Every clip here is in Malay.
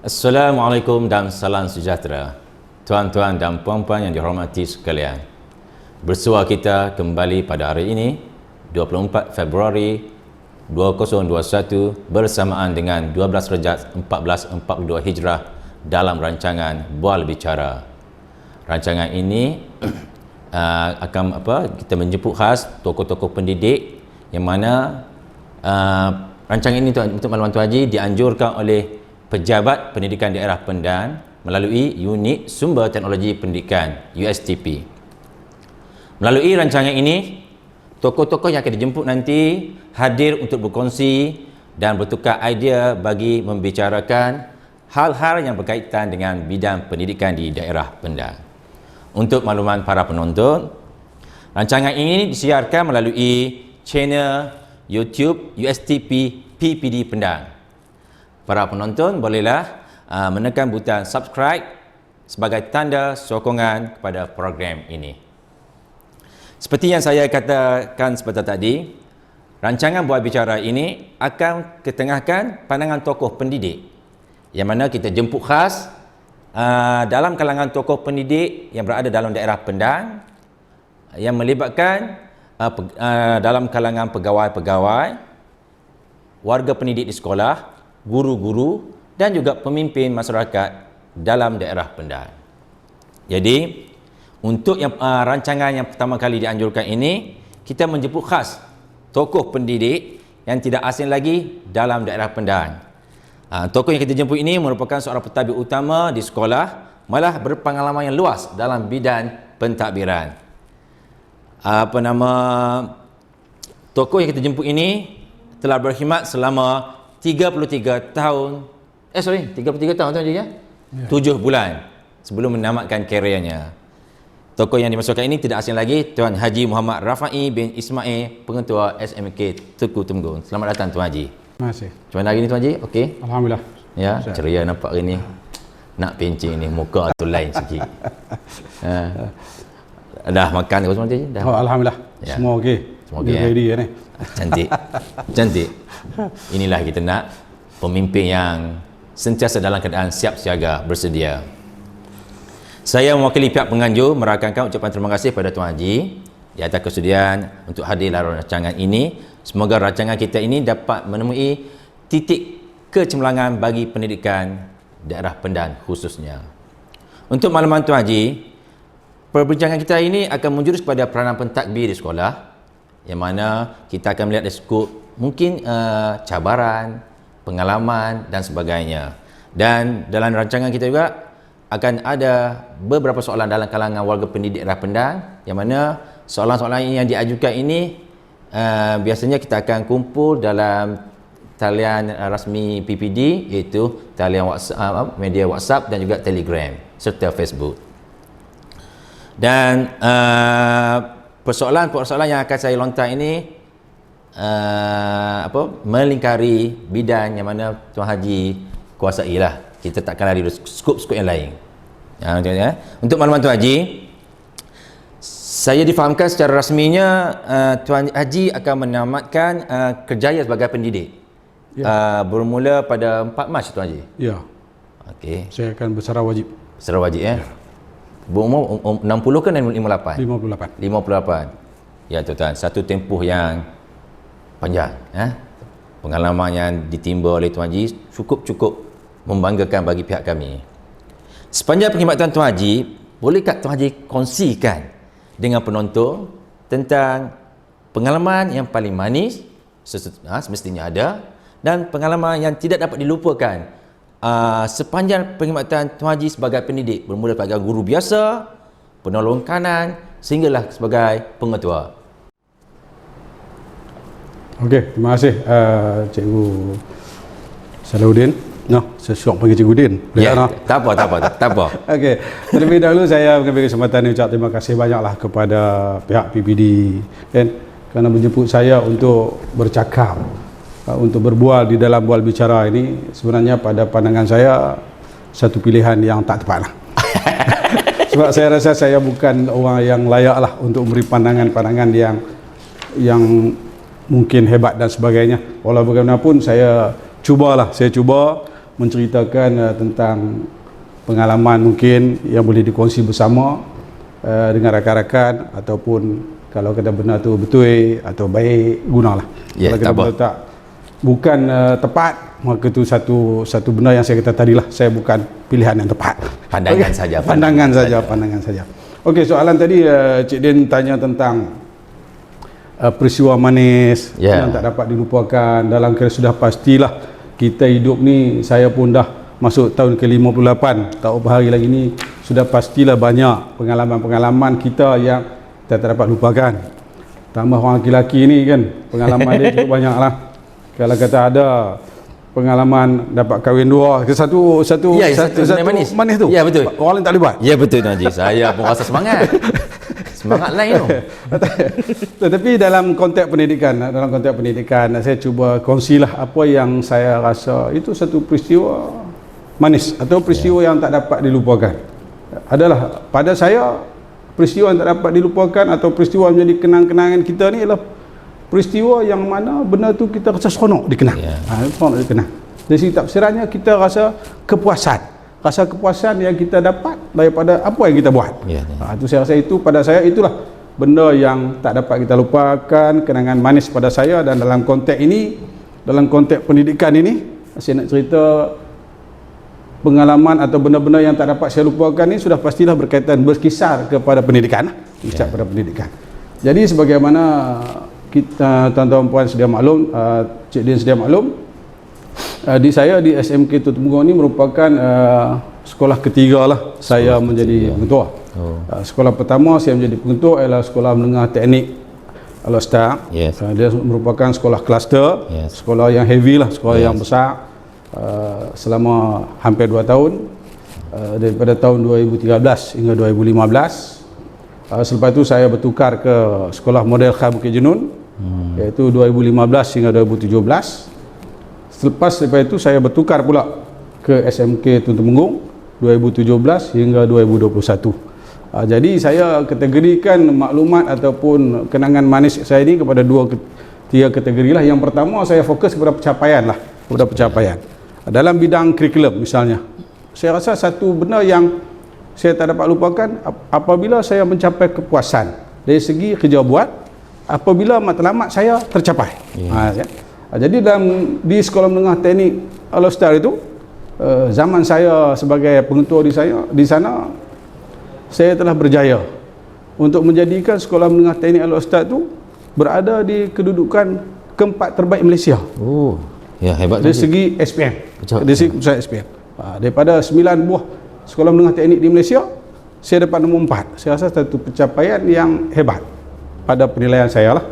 Assalamualaikum dan salam sejahtera. Tuan-tuan dan puan-puan yang dihormati sekalian. Bersua kita kembali pada hari ini, 24 Februari 2021 bersamaan dengan 12 Rejab 1442 Hijrah dalam rancangan Bual Bicara. Rancangan ini akan kita menjemput khas tokoh-tokoh pendidik yang mana rancangan ini untuk makluman Tuan Haji dianjurkan oleh Pejabat Pendidikan Daerah Pendan melalui Unit Sumber Teknologi Pendidikan USTP. Melalui rancangan ini, tokoh-tokoh yang akan dijemput nanti hadir untuk berkongsi dan bertukar idea bagi membicarakan hal-hal yang berkaitan dengan bidang pendidikan di daerah Pendan. Untuk makluman para penonton, rancangan ini disiarkan melalui channel YouTube USTP PPD Pendan. Para penonton bolehlah menekan butang subscribe sebagai tanda sokongan kepada program ini. Seperti yang saya katakan sebentar tadi, rancangan Bual Bicara ini akan ketengahkan pandangan tokoh pendidik yang mana kita jemput khas dalam kalangan tokoh pendidik yang berada dalam daerah Pendan yang melibatkan dalam kalangan pegawai-pegawai, warga pendidik di sekolah, guru-guru dan juga pemimpin masyarakat dalam daerah Pendan. Jadi, untuk rancangan yang pertama kali dianjurkan ini, kita menjemput khas tokoh pendidik yang tidak asing lagi dalam daerah Pendan. Tokoh yang kita jemput ini merupakan seorang pentadbir utama di sekolah, malah berpengalaman yang luas dalam bidang pentadbiran. Tokoh yang kita jemput ini telah berkhidmat selama 33 tahun 33 tahun Tuan Haji ya? 7 bulan sebelum menamatkan karirnya. Tokoh yang dimasukkan ini tidak asing lagi Tuan Haji Muhammad Rafai bin Ismail, Pengetua SMK Tuku Temgun. Selamat datang Tuan Haji. Terima kasih. Macam mana hari ni Tuan Haji? Okey? Alhamdulillah. Ya, ceria nampak hari ni. Nak pencing ni, muka tu lain sikit. Dah makan ke Tuan Haji? Dah. Oh, Alhamdulillah. Ya. Semua okey. Semua okey. Ready ya ni. Cantik. Cantik. Inilah kita nak pemimpin yang sentiasa dalam keadaan siap siaga, bersedia. Saya mewakili pihak penganjur merakamkan ucapan terima kasih pada Tuan Haji di atas kesediaan untuk hadir dalam rancangan ini. Semoga rancangan kita ini dapat menemui titik kecemerlangan bagi pendidikan daerah Pendan khususnya. Untuk makluman Tuan Haji, perbincangan kita ini akan menjurus pada peranan pentadbir di sekolah, yang mana kita akan melihat dari skop mungkin cabaran, pengalaman dan sebagainya. Dan dalam rancangan kita juga akan ada beberapa soalan dalam kalangan warga pendidik daerah Pendan, yang mana soalan-soalan yang diajukan ini biasanya kita akan kumpul dalam talian rasmi PPD, iaitu talian WhatsApp, media WhatsApp dan juga Telegram serta Facebook. Dan persoalan-persoalan yang akan saya lontar ini melingkari bidang yang mana Tuan Haji kuasai lah. Kita takkan lari skop-skop yang lain. Untuk makluman Tuan Haji, saya difahamkan secara rasminya Tuan Haji akan menamatkan kerjaya sebagai pendidik. Ya. Bermula pada 4 Mac Tuan Haji. Ya. Okey. Saya akan bersara wajib. Bersara wajib ya. Berumur 60 ke 58? 58. 58. Ya tuan-tuan, satu tempoh yang panjang, pengalaman yang ditimba oleh Tuan Haji cukup membanggakan bagi pihak kami. Sepanjang perkhidmatan Tuan Haji, bolehkah Tuan Haji kongsikan dengan penonton tentang pengalaman yang paling manis semestinya ada, dan pengalaman yang tidak dapat dilupakan sepanjang perkhidmatan Tuan Haji sebagai pendidik, bermula sebagai guru biasa, penolong kanan sehinggalah sebagai pengetua. Okey, terima kasih Cikgu Salahuddin. Saya syok panggil Cikgu Din. Ya, tak apa. Okey, terlebih dahulu saya mengambil kesempatan ini ucap terima kasih banyaklah kepada pihak PPD kerana menjemput saya untuk bercakap, untuk berbual di dalam Bual Bicara ini. Sebenarnya pada pandangan saya satu pilihan yang tak tepat lah. Sebab saya rasa saya bukan orang yang layak lah untuk memberi pandangan-pandangan yang mungkin hebat dan sebagainya. Walau bagaimanapun saya cuba menceritakan tentang pengalaman mungkin yang boleh dikongsi bersama dengan rakan-rakan, ataupun kalau kata benar tu betul atau baik, gunalah. Ya, kalau kata tak apa. benar tak bukan tepat, maka itu satu benda yang saya kata tadilah, saya bukan pilihan yang tepat. Pandangan Okey, saja, pandangan saja. Okey, soalan tadi Cik Din tanya tentang peristiwa manis Ya. yang tak dapat dilupakan. Dalam kira sudah pastilah kita hidup ni, saya pun dah masuk tahun ke-58, tak berapa hari lagi ni, sudah pastilah banyak pengalaman-pengalaman kita yang kita tak dapat lupakan. Tambah orang lelaki ni kan, pengalaman dia cukup banyak lah. Kalau kata ada pengalaman dapat kahwin dua, satu Ya, satu manis. manis tu. Ya, betul. Orang lain tak boleh buat. Ya, betul Tuan Haji. Saya pun rasa semangat. Semangat lain tu. Tetapi dalam konteks pendidikan, saya cuba kongsilah apa yang saya rasa itu satu peristiwa manis atau peristiwa yang tak dapat dilupakan. Adalah pada saya, peristiwa yang tak dapat dilupakan atau peristiwa menjadi kenang-kenangan kita ni adalah peristiwa yang mana benda tu kita rasa seronok dikenang. Seronok dikenang. Dari segi tafsirannya, kita rasa kepuasan yang kita dapat daripada apa yang kita buat. Itu saya rasa, itu pada saya itulah benda yang tak dapat kita lupakan, kenangan manis pada saya. Dan dalam konteks ini, dalam konteks pendidikan ini, saya nak cerita pengalaman atau benda-benda yang tak dapat saya lupakan ni sudah pastilah berkisar kepada pendidikan. Pada pendidikan. Jadi sebagaimana kita, tuan-tuan puan sedia maklum, Cik Din sedia maklum, di SMK Tuan Temurong ni merupakan sekolah ketiga lah saya menjadi pengetua. Sekolah pertama saya menjadi pengetua ialah Sekolah Menengah Teknik Al-Ustaz. Dia merupakan sekolah kluster, sekolah yang heavy lah, sekolah yang besar, selama hampir 2 tahun, daripada tahun 2013 hingga 2015. Selepas itu saya bertukar ke Sekolah Model Khas Bukit Jenun, iaitu 2015 hingga 2017. Selepas itu saya bertukar pula ke SMK Tuan Temurong 2017 hingga 2021. Jadi saya kategorikan maklumat ataupun kenangan manis saya ini kepada 3 kategori lah. Yang pertama, saya fokus kepada pencapaian lah, kepada pencapaian dalam bidang kurikulum misalnya. Saya rasa satu benda yang saya tak dapat lupakan apabila saya mencapai kepuasan dari segi kerja buat, apabila matlamat saya tercapai. Jadi di Sekolah Menengah Teknik Al-Ustaz itu, zaman saya sebagai pengetua di sana, saya telah berjaya untuk menjadikan Sekolah Menengah Teknik Al-Ustaz itu berada di kedudukan keempat terbaik Malaysia. Hebat dari segi SPM. Dari segi keputusan SPM. Daripada 9 buah sekolah menengah teknik di Malaysia, saya dapat nombor 4. Saya rasa satu pencapaian yang hebat pada penilaian saya lah.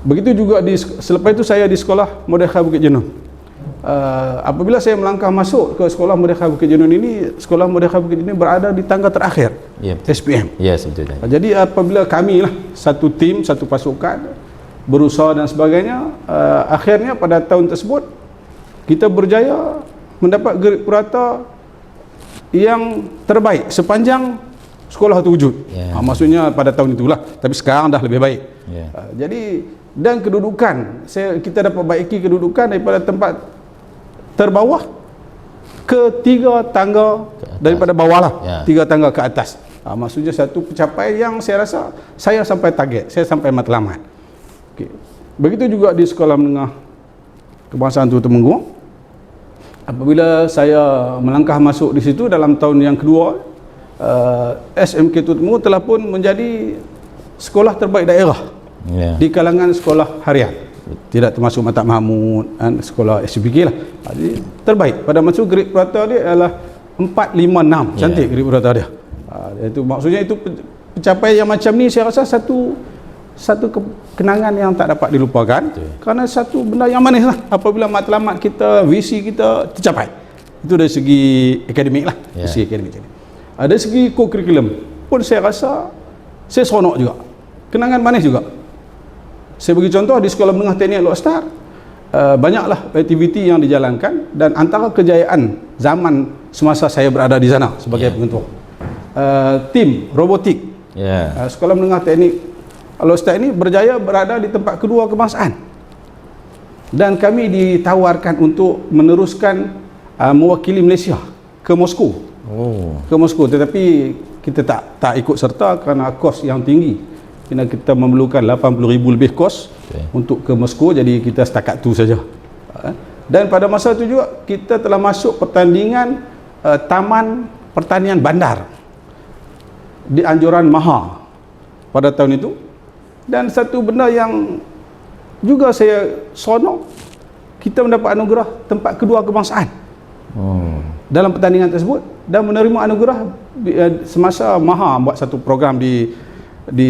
Begitu juga selepas itu saya di Sekolah Model Khas Bukit Jenun. Apabila saya melangkah masuk ke Sekolah Model Khas Bukit Jenun ini, Sekolah Model Khas Bukit Jenun berada di tangga terakhir SPM. Betul. Jadi apabila kami lah satu tim, satu pasukan berusaha dan sebagainya, akhirnya pada tahun tersebut kita berjaya mendapat grade purata yang terbaik sepanjang sekolah itu wujud. Maksudnya pada tahun itulah, tapi sekarang dah lebih baik. Jadi, dan kedudukan kita dapat baiki kedudukan daripada tempat terbawah ke 3 tangga daripada bawah lah, 3 tangga ke atas. Maksudnya satu pencapaian yang saya rasa saya sampai target, saya sampai matlamat. Begitu juga di Sekolah Menengah Kebangsaan Tuan Temurong. Apabila saya melangkah masuk di situ dalam tahun yang kedua, SMK Tuan Temurong telah pun menjadi sekolah terbaik daerah di kalangan sekolah harian. Tidak termasuk Mata Mahmud dan sekolah SPK lah. Jadi terbaik. Pada masa grade purata dia adalah 456. Cantik grade purata dia. Itu maksudnya itu pencapaian yang macam ni, saya rasa satu kenangan yang tak dapat dilupakan. Kerana satu benda yang manis lah apabila matlamat kita, visi kita tercapai. Itu dari segi akademik lah, dari segi akademik. Dari segi kurikulum pun saya rasa saya seronok juga, kenangan manis juga. Saya bagi contoh di Sekolah Menengah Teknik Al-Ustaz, banyaklah aktiviti yang dijalankan, dan antara kejayaan zaman semasa saya berada di sana sebagai pengetua, tim robotik Sekolah Menengah Teknik Al-Ustaz ini berjaya berada di tempat kedua kebangsaan, dan kami ditawarkan untuk meneruskan mewakili Malaysia ke Moskow. Ke Moskow, tetapi kita tak ikut serta kerana kos yang tinggi. Kerana kita memerlukan 80,000 lebih kos untuk ke Moskow, jadi kita setakat tu saja. Dan pada masa itu juga kita telah masuk pertandingan Taman Pertanian Bandar di anjuran Maha pada tahun itu. Dan satu benda yang juga saya sonok, kita mendapat anugerah tempat kedua kebangsaan dalam pertandingan tersebut, dan menerima anugerah semasa Maha buat satu program di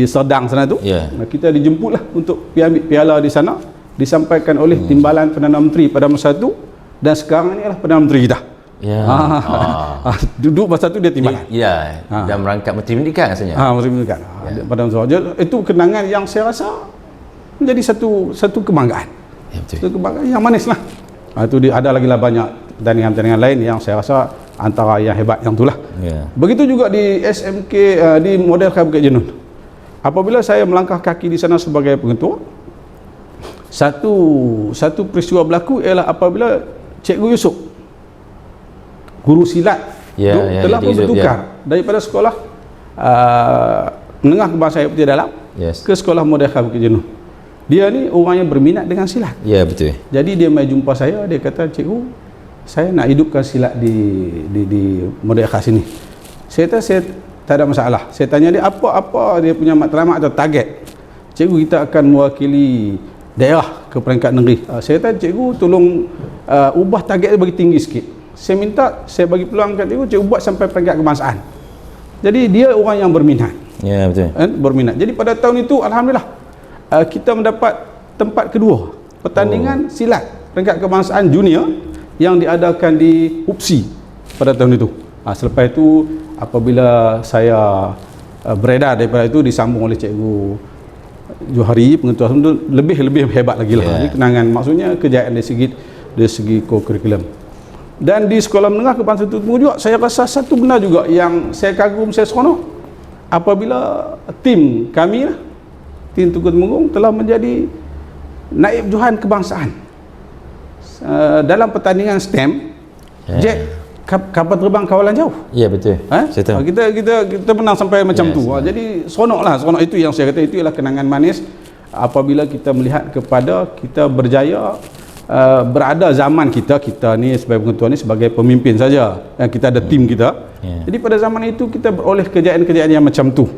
Serdang sana tu. Kita dijemputlah untuk ambil piala di sana, disampaikan oleh Timbalan Perdana Menteri pada masa itu, dan sekarang ni adalah Perdana Menteri kita. Duduk masa tu dia timbalan. Dan merangkap Menteri Pendidikan rasanya. Menteri Pendidikan. Pada masa itu kenangan yang saya rasa menjadi satu kebanggaan. Satu kebanggaan yang manis lah. Itu ada lagi lah banyak pertandingan-pertandingan lain yang saya rasa antara yang hebat yang itulah. Begitu juga di SMK di Model K Bukit Jenun. Apabila saya melangkah kaki di sana sebagai pengetua, satu peristiwa berlaku ialah apabila Cikgu Yusof, guru silat telah pun bertukar daripada sekolah menengah kebangsaan Putih Dalam ke sekolah Model K Bukit Jenun. Dia ni orang yang berminat dengan silat. Betul. Jadi dia mai jumpa saya, dia kata, "Cikgu, saya nak hidupkan silat di Model K sini." Saya kata, saya tak ada masalah. Saya tanya dia apa dia punya matlamat atau target. "Cikgu, kita akan mewakili daerah ke peringkat negeri." Saya kata, "Cikgu, tolong ubah target dia bagi tinggi sikit. Saya minta, saya bagi peluang kat cikgu buat sampai peringkat kebangsaan." Jadi dia orang yang berminat. Betul. Berminat. Jadi pada tahun itu alhamdulillah kita mendapat tempat kedua pertandingan silat peringkat kebangsaan junior yang diadakan di UPSI pada tahun itu. Selepas itu apabila saya beredar daripada itu, disambung oleh Cikgu Johari, pengetua itu lebih hebat lagi lah. Ini kenangan, maksudnya kejayaan dari segi co-curriculum. Dan di sekolah menengah kebangsaan itu juga saya rasa satu benda juga yang saya kagum, saya seronok apabila tim kami lah, tim Tukar Temenggung telah menjadi naib Johan kebangsaan dalam pertandingan STEM jet kapal terbang kawalan jauh. Betul. Saya tahu. Kita menang sampai macam tu. Jadi seronok itu yang saya kata, itu ialah kenangan manis apabila kita melihat kepada kita berjaya berada zaman kita ni sebagai pengetua ni sebagai pemimpin saja, kita ada tim kita. Jadi pada zaman itu kita beroleh kejayaan-kejayaan yang macam tu.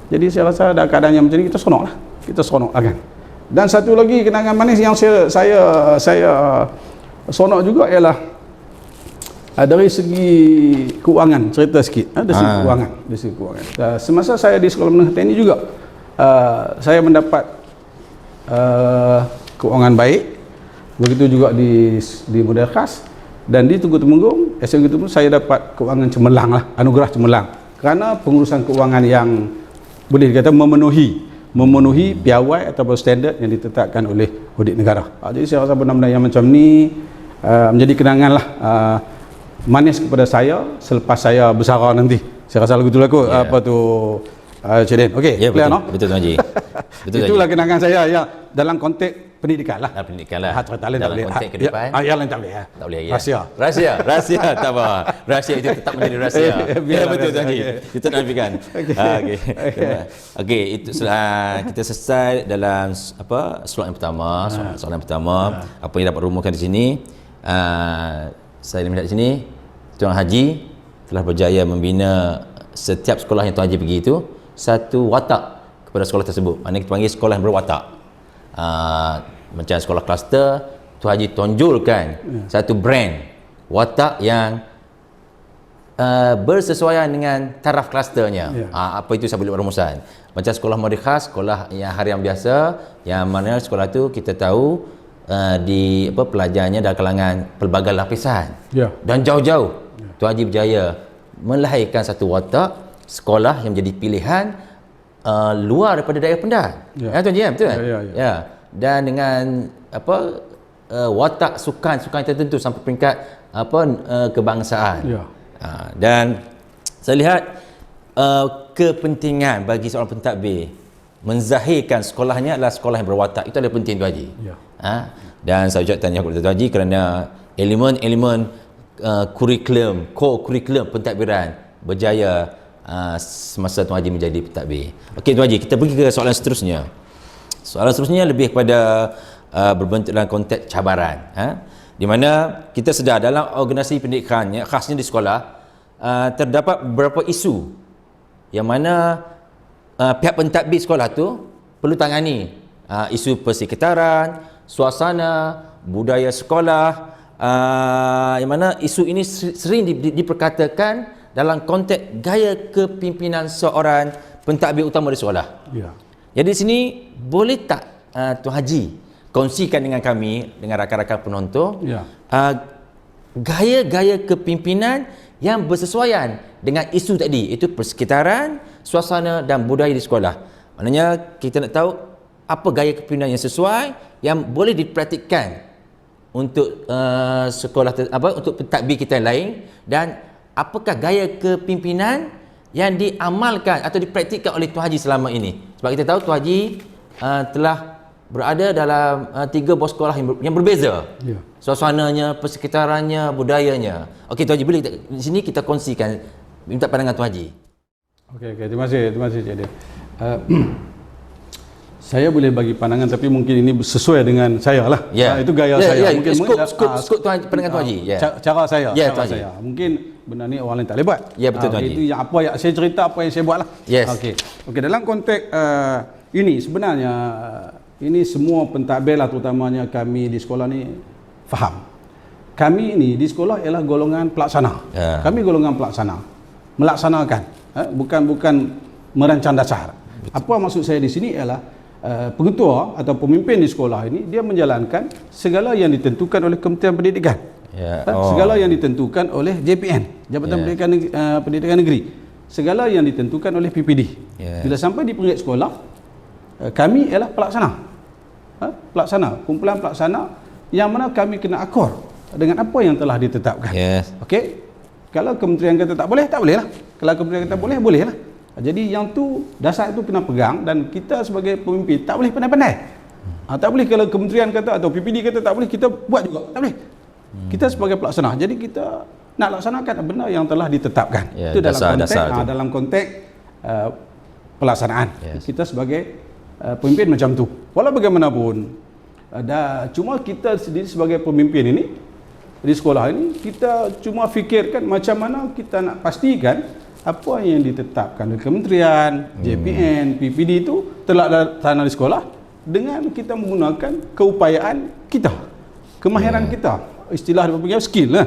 Jadi saya rasa dalam keadaan yang macam ni kita seronok lah kan. Dan satu lagi kenangan manis yang saya seronok juga ialah dari segi keuangan, cerita sikit dari segi keuangan. Semasa saya di Sekolah Menengah TNI juga saya mendapat keuangan baik. Begitu juga di Model Khas, dan di Tunku Temenggung, SMK Temenggung, saya dapat keuangan cemerlang lah, anugerah cemerlang, kerana pengurusan keuangan yang boleh dikata memenuhi piawai ataupun standard yang ditetapkan oleh audit negara. Jadi saya rasa benda-benda yang macam ni menjadi kenangan lah manis kepada saya selepas saya bersara nanti. Saya rasa lagu tu apa tu Cik Den. Okey, clear no? Betul Tuan Haji. Itulah kenangan saya yang dalam konteks pendidikan lah. Pendidikan lah. Dalam konteks ke depan. Yang lain tak boleh. Tak boleh. Rahsia. Tak apa. Rahsia itu tetap menjadi rahsia. Betul Tuan Haji. Kita nafikan. Okey, itu kita selesai dalam soalan yang pertama. Soalan pertama, apa yang dapat rumuskan di sini? Saya melihat di sini, Tuan Haji telah berjaya membina setiap sekolah yang Tuan Haji pergi itu satu watak kepada sekolah tersebut. Maknanya kita panggil sekolah yang berwatak. Macam sekolah kluster, Tuan Haji tonjolkan satu brand watak yang bersesuaian dengan taraf klusternya. Apa itu saya boleh rumusan. Macam sekolah Model Khas, sekolah yang harian biasa, yang mana sekolah itu kita tahu di pelajarnya dari kalangan pelbagai lapisan dan jauh-jauh. Tuan Haji berjaya melahirkan satu watak sekolah yang menjadi pilihan luar daripada daerah Pendat. Tuan Haji, betul kan? Dan dengan watak sukan tertentu sampai peringkat kebangsaan. Dan saya lihat kepentingan bagi seorang pentadbir menzahirkan sekolahnya adalah sekolah yang berwatak. Itu adalah penting Tuan Haji. Dan saya ucap tanya kepada Tuan Haji kerana elemen-elemen kurikulum pentadbiran berjaya semasa Tuan Haji menjadi pentadbir. Okey Tuan Haji, kita pergi ke soalan seterusnya. Soalan seterusnya lebih kepada berbentuk dalam konteks cabaran, di mana kita sedar dalam organisasi pendidikan, khasnya di sekolah, terdapat beberapa isu yang mana pihak pentadbir sekolah tu perlu tangani. Isu persekitaran, suasana, budaya sekolah, yang mana isu ini sering diperkatakan dalam konteks gaya kepimpinan seorang pentadbir utama di sekolah. Ya. Jadi di sini boleh tak Tuan Haji kongsikan dengan kami, dengan rakan-rakan penonton, Ya. gaya-gaya kepimpinan yang bersesuaian dengan isu tadi, itu persekitaran, suasana dan budaya di sekolah. Maknanya kita nak tahu apa gaya kepimpinan yang sesuai, yang boleh dipraktikkan untuk sekolah untuk pentadbir kita yang lain, dan apakah gaya kepimpinan yang diamalkan atau dipraktikkan oleh Tuan Haji selama ini. Sebab kita tahu Tuan Haji telah berada dalam 3 buah sekolah yang berbeza. Ya. Suasananya, persekitarannya, budayanya. Okey Tuan Haji, boleh di sini kita kongsikan, minta pandangan Tuan Haji. Okey, terima kasih Cik Din. Saya boleh bagi pandangan tapi mungkin ini sesuai dengan saya lah. Ya. Itu gaya saya. Mungkin skop pandangan Tuan Haji. Ya. Cara saya. Ya, cara Tuan Haji. saya. Mungkin benda ni orang lain tak boleh buat. Ya, betul, Tuan Haji. Itu yang apa yang saya cerita, apa yang saya buat lah. Yes. Okey, dalam konteks ini sebenarnya ini semua pentadbir lah, terutamanya kami di sekolah ni faham. Kami ini di sekolah ialah golongan pelaksana. Ya. Kami golongan pelaksana. Melaksanakan, bukan merancang dasar. Apa maksud saya di sini ialah pengetua atau pemimpin di sekolah ini dia menjalankan segala yang ditentukan oleh Kementerian Pendidikan. Ya. Segala yang ditentukan oleh JPN, Jabatan Pendidikan Negeri. Segala yang ditentukan oleh PPD. Bila sampai di peringkat sekolah, kami ialah pelaksana. Kumpulan pelaksana yang mana kami kena akor dengan apa yang telah ditetapkan. Yes. Okey. Kalau kementerian kata tak boleh, tak boleh lah. Kalau kementerian kata boleh, boleh lah. Jadi yang tu, dasar itu kena pegang, dan kita sebagai pemimpin tak boleh pandai-pandai. Tak boleh kalau kementerian kata atau PPD kata tak boleh, kita buat juga. Tak boleh. Kita sebagai pelaksana, jadi kita nak laksanakan benda yang telah ditetapkan. Itu dalam konteks pelaksanaan. Kita sebagai pemimpin macam tu. Walau bagaimanapun, cuma kita sendiri sebagai pemimpin ini di sekolah ini, kita cuma fikirkan macam mana kita nak pastikan apa yang ditetapkan oleh kementerian, JPN, PPD itu telah dilaksanakan di sekolah dengan kita menggunakan keupayaan kita, kemahiran kita. Istilah dia panggil skill lah.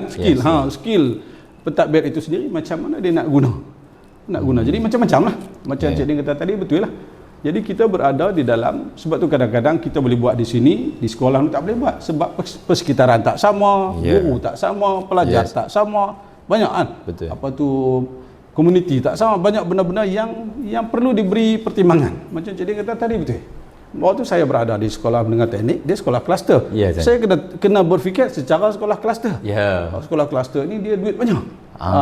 Skill pentadbir itu sendiri macam mana dia nak guna. Jadi macam-macam lah. Macam Cik Din kata tadi, betul lah. Jadi kita berada di dalam, sebab tu kadang-kadang kita boleh buat di sini, di sekolah tak boleh buat sebab persekitaran tak sama, guru tak sama, pelajar tak sama, banyak kan. Betul. Apa tu, komuniti tak sama, banyak benda-benda yang perlu diberi pertimbangan. Macam Cik Din kata tadi, betul. Waktu saya berada di sekolah menengah teknik, dia sekolah kluster. Saya kena berfikir secara sekolah kluster. Sekolah kluster ni dia duit banyak.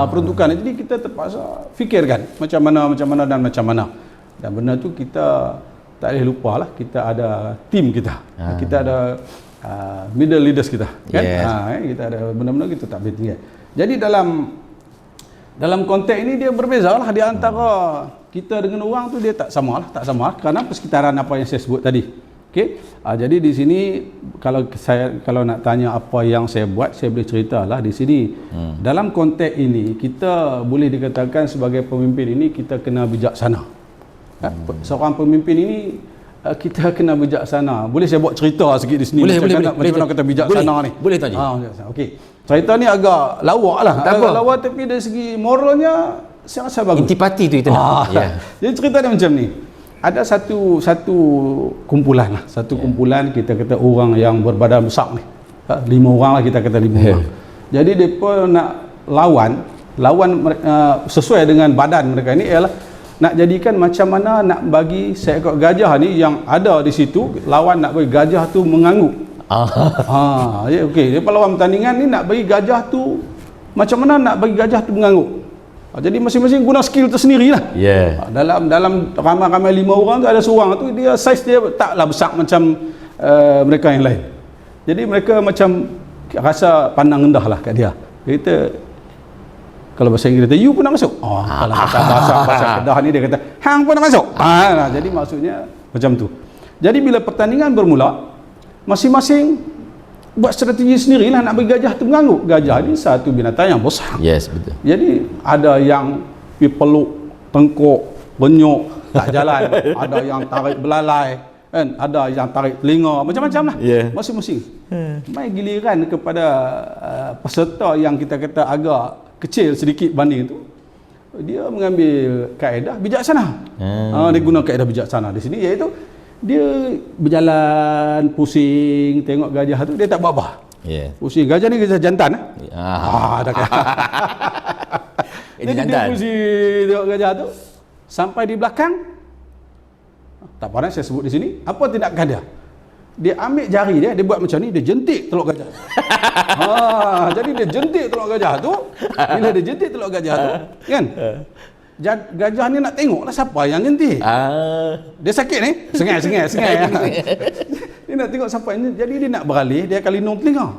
Peruntukan. Jadi kita terpaksa fikirkan macam mana. Dan benda tu kita tak boleh lupa lah, kita ada tim kita. Kita ada middle leaders kita. Kan? Kita ada benda-benda kita tak boleh tinggal. Jadi dalam konteks ini dia berbeza lah di antara kita dengan orang tu, dia tak sama lah kerana persekitaran apa yang saya sebut tadi. Okey. Jadi di sini kalau nak tanya apa yang saya buat, saya boleh ceritalah di sini. Dalam konteks ini kita boleh dikatakan sebagai pemimpin ini kita kena bijaksana. Seorang pemimpin ini kita kena bijaksana. Boleh saya buat cerita sikit di sini macam mana kata bijaksana ni? Boleh Tuan Haji. Okey. Cerita ni agak lawak lah. Agak lawak, tapi dari segi moralnya saya rasa bagus. Intipati tu kita nak. Jadi cerita dia macam ni. Ada satu kumpulan lah. Kumpulan kita kata orang yang berbadan besar ni. 5 orang lah, kita kata 5 orang. Jadi mereka nak lawan sesuai dengan badan mereka ni ialah nak jadikan macam mana nak bagi seekor gajah ni yang ada di situ, lawan nak bagi gajah tu mengangguk. Okey, dia lawan pertandingan ni nak bagi gajah tu macam mana nak bagi gajah tu mengangguk. Jadi masing-masing guna skill tersendiri lah. Dalam ramai-ramai 5 orang tu ada seorang tu dia saiz dia taklah besar macam mereka yang lain. Jadi mereka macam rasa pandang rendah lah kat dia. Dia kata, kalau bahasa Inggeris kata, you pun nak masuk. Oh, kalau bahasa Kedah ni dia kata, hang pun nak masuk. Jadi maksudnya macam tu. Jadi bila pertandingan bermula, masing-masing buat strategi sendirilah nak bagi gajah tu mengganggu. Gajah ni satu binatang yang besar. Yes, betul. Jadi ada yang pergi peluk, tengkuk, renyuk, tak jalan. Ada yang tarik belalai, kan? Ada yang tarik telinga, macam-macam lah. Masing-masing. Mai giliran kepada peserta yang kita kata agak kecil sedikit banding tu, dia mengambil kaedah bijaksana. Dia guna kaedah bijaksana di sini, iaitu dia berjalan pusing tengok gajah tu, dia tak buat apa. Pusing. Gajah ni gajah jantan. Dah kan. Jadi dia pusing tengok gajah tu sampai di belakang. Tak pernah saya sebut di sini. Apa tindakan dia? Dia ambil jari dia buat macam ni, dia jentik teluk gajah. Jadi dia jentik teluk gajah tu. Bila dia jentik teluk gajah tu, kan? Gajah ni nak tengok lah siapa yang jentik. Dia sakit ni, sengai. Dia nak tengok siapa yang jentik. Jadi dia nak beralih, dia akan lindung telinga.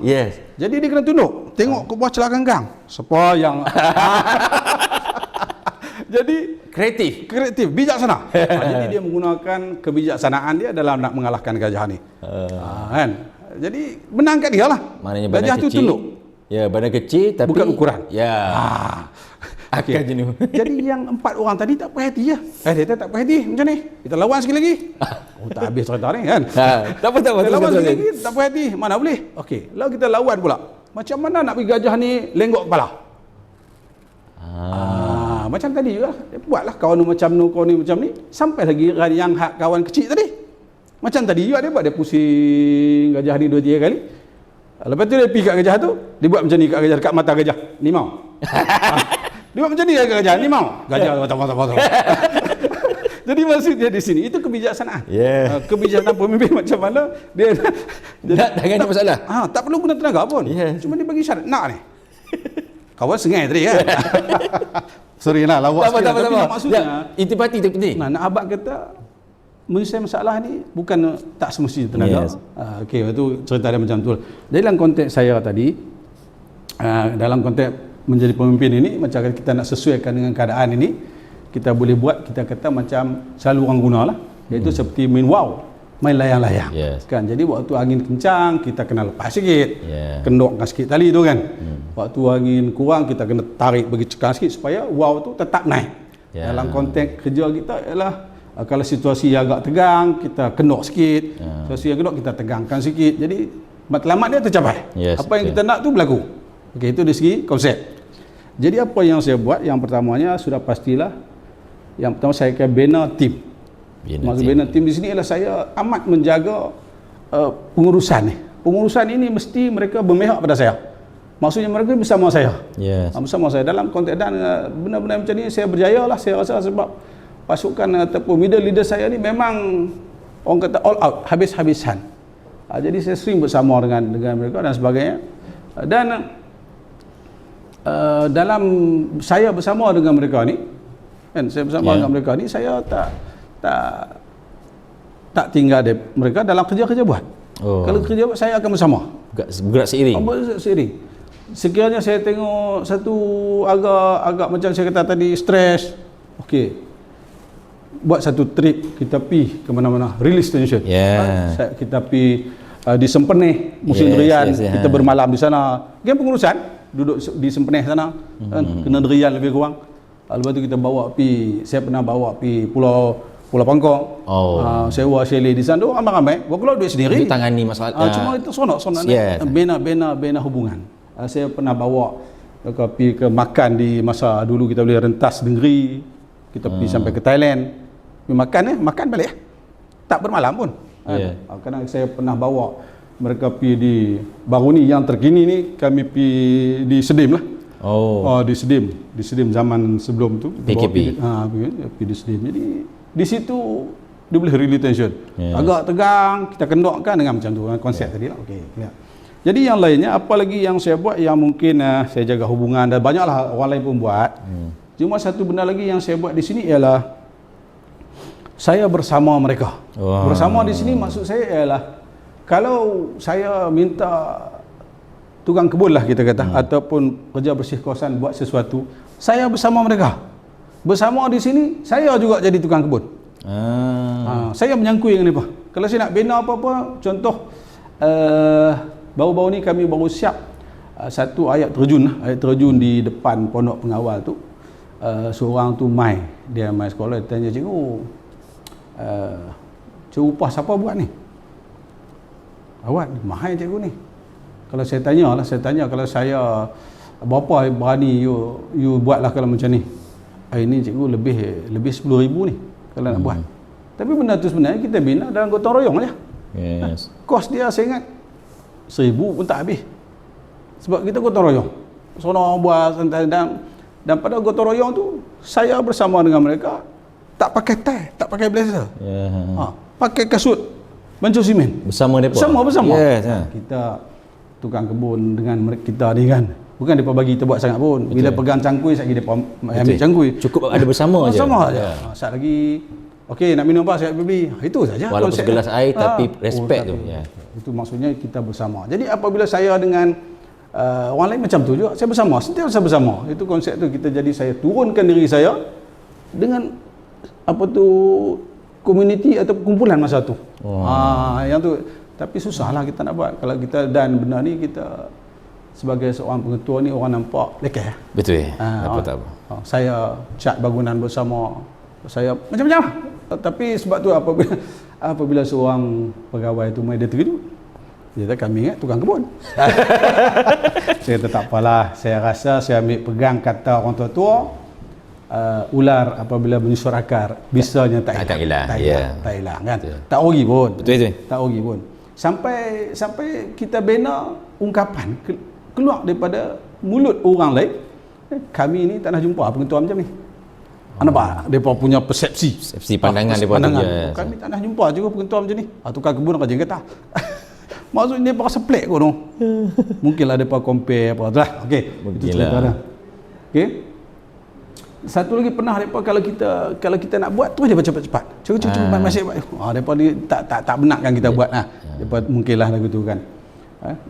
Jadi dia kena tunduk, tengok ke bawah celah ganggang. Siapa yang jadi kreatif, bijaksana. Jadi dia menggunakan kebijaksanaan dia dalam nak mengalahkan gajah ni. Kan? Jadi menang kat dia lah. Maknanya gajah tu tunduk. Ya, badan kecil tapi bukan ukuran. Akan jenuh. Jadi yang 4 orang tadi tak puas hati lah. Dia tak puas hati macam ni. Kita lawan sekali lagi. Tak habis cerita ni kan. Tak apa. Kita lawan sekali lagi, tak puas hati. Mana boleh? Okey, lalu kita lawan pula. Macam mana nak bagi gajah ni lenggok kepala? Macam tadi juga, buatlah kawan ni macam ni, sampai lagi yang kawan kecil tadi. Macam tadi juga dia buat, dia pusing gajah ni 2-3 kali. Lepas tu dia pergi kat gajah tu, dia buat macam ni kat gajah, dekat mata gajah. Ni mau. Dia buat macam ni kat gajah, ni mau. Gajah mata. Jadi maksudnya di sini itu kebijaksanaan. Kebijaksanaan pemimpin macam mana dia tak masalah. Tak perlu guna tenaga pun. Cuma dia bagi syarat nak ni. Kawan sengai tadi kan. Sorry lah, lawak sikit. Tapi maksudnya intipati tu penting. Nak abang kata menyelesaikan masalah ni bukan tak semestinya tenaga. Okey, itu cerita dia macam tu. Dalam konteks saya tadi, dalam konteks menjadi pemimpin ini, macam kita nak sesuaikan dengan keadaan ini, kita boleh buat, kita kata macam selalu orang guna lah, iaitu seperti main layang-layang. Kan? Jadi waktu angin kencang kita kena lepas sikit, kendokkan sikit tali tu kan. Waktu angin kurang kita kena tarik bagi cekang sikit supaya tu tetap naik. Dalam konteks kerja kita ialah kalau situasi agak tegang kita kendok sikit, situasi yang kendok kita tegangkan sikit. Jadi matlamat dia tercapai. Apa yang kita nak tu berlaku. Okey, itu dari segi konsep. Jadi apa yang saya buat, yang pertamanya sudah pastilah, yang pertama saya akan bina tim. Maksud bina tim di sini ialah saya amat menjaga pengurusan ni. Pengurusan ini mesti mereka bermihak pada saya. Maksudnya mereka bersama saya. Bersama saya dalam konteks, dan benar-benar macam ni saya berjaya lah, saya rasa, sebab pasukan ataupun middle leader saya ni memang orang kata all out, habis-habisan. Jadi saya sering bersama dengan mereka dan sebagainya. Dan dalam saya bersama dengan mereka ni, kan, saya bersama dengan mereka ni, saya tak tinggal mereka dalam kerja-kerja buat. Kalau kerja buat saya akan bersama. Bergerak seiring. Seiring. Sekiranya saya tengok satu agak macam saya kata tadi, stres, okey, buat satu trip, kita pergi ke mana-mana, release tension. Kita pergi di Sempeneh musim durian, kita bermalam di sana. Kan pengurusan duduk di Sempeneh sana, kena durian lebih kurang. Lepas tu kita bawa pergi, saya pernah bawa pergi Pulau Pangkong. Sewa chalet di sana, ramai-ramai. Kalau duit sendiri. Itu tangani masalah. Cuma itu sonok bina hubungan. Saya pernah bawa pergi ke makan di masa dulu kita boleh rentas negeri. Kita pergi sampai ke Thailand. Makan balik. Tak bermalam pun. Kadang saya pernah bawa mereka pergi di baru ni yang terkini ni, kami pergi di Sedim lah. Di Sedim zaman sebelum tu. PKP. Pergi di Sedim. Jadi di situ dia boleh relieve tension. Agak tegang, kita kendokkan dengan macam tu, konsep tadi lah. Okey, clear. Jadi yang lainnya, apa lagi yang saya buat yang mungkin saya jaga hubungan, dan banyaklah orang lain pun buat. Cuma satu benda lagi yang saya buat di sini ialah saya bersama mereka. Bersama di sini maksud saya ialah, kalau saya minta tukang kebun lah kita kata, ataupun kerja bersih kawasan buat sesuatu, saya bersama mereka. Bersama di sini, saya juga jadi tukang kebun. Saya menyangkui dengan apa. Kalau saya nak bina apa-apa, contoh baru-baru ni kami baru siap satu ayat terjun di depan pondok pengawal tu. Seorang tu dia mai sekolah, dia tanya cikgu, cikgu upah siapa buat ni? Awak mahal cikgu ni. Kalau saya tanya kalau saya berapa berani you buatlah kalau macam ni. Ini cikgu lebih 10,000 ni kalau nak buat. Tapi benda tu sebenarnya kita bina dalam gotong royong aja. Yes. Kos dia saya ingat 1,000 pun tak habis. Sebab kita gotong royong. Sono buat dan pada gotong royong tu saya bersama dengan mereka tak pakai tie, tak pakai blazer. Pakai kasut bancuh simen. Bersama depa. Bersama. Yes. Kita tukang kebun dengan kita ni kan. Bukan depa bagi kita buat sangat pun. Bila pegang cangkui saya depa ambil cangkui. Cukup ada bersama je. Bersama aja. Sat lagi okey nak minum apa saya beli. Itu saja. Walaupun segelas air tapi respect tu. Itu maksudnya kita bersama. Jadi apabila saya dengan orang lain macam tu juga, saya bersama, sentiasa bersama. Itu konsep tu kita jadi saya turunkan diri saya dengan community atau kumpulan masa tu. Yang tu tapi susahlah kita nak buat. Kalau kita dan benda ni kita sebagai seorang pengetua ni orang nampak lekeh. Betul. Tak apa. Saya cat bangunan bersama. Saya macam-macam. Tapi sebab tu apabila seorang pegawai tu mai dia terkejut. Dia kata kami ingat tukang kebun. Saya kata tak apalah. Saya rasa saya ambil pegang kata orang tua-tua. Ular apabila menyusur akar bisanya tak hilang. Tak hilang kan. Tak rugi pun. Betul. Tak rugi pun. Sampai kita bina ungkapan keluar daripada mulut orang lain. Kami ni tak nak jumpa pengetua macam ni. Nampak? Depa punya persepsi pandangan depa tu. Kami tak nak jumpa juga pengetua macam ni. Tukang kebun kerja kata. Maksudnya depa rasa pelik kot. Mungkinlah depa compare apa tu lah. Okey. Itu cerita dah. Okey. Satu lagi pernah depa kalau kita nak buat terus dia baca cepat-cepat. Cepat masih buat. Depa ni tak benarkan kita buat lah. Depa mungkinlah lagu tu kan.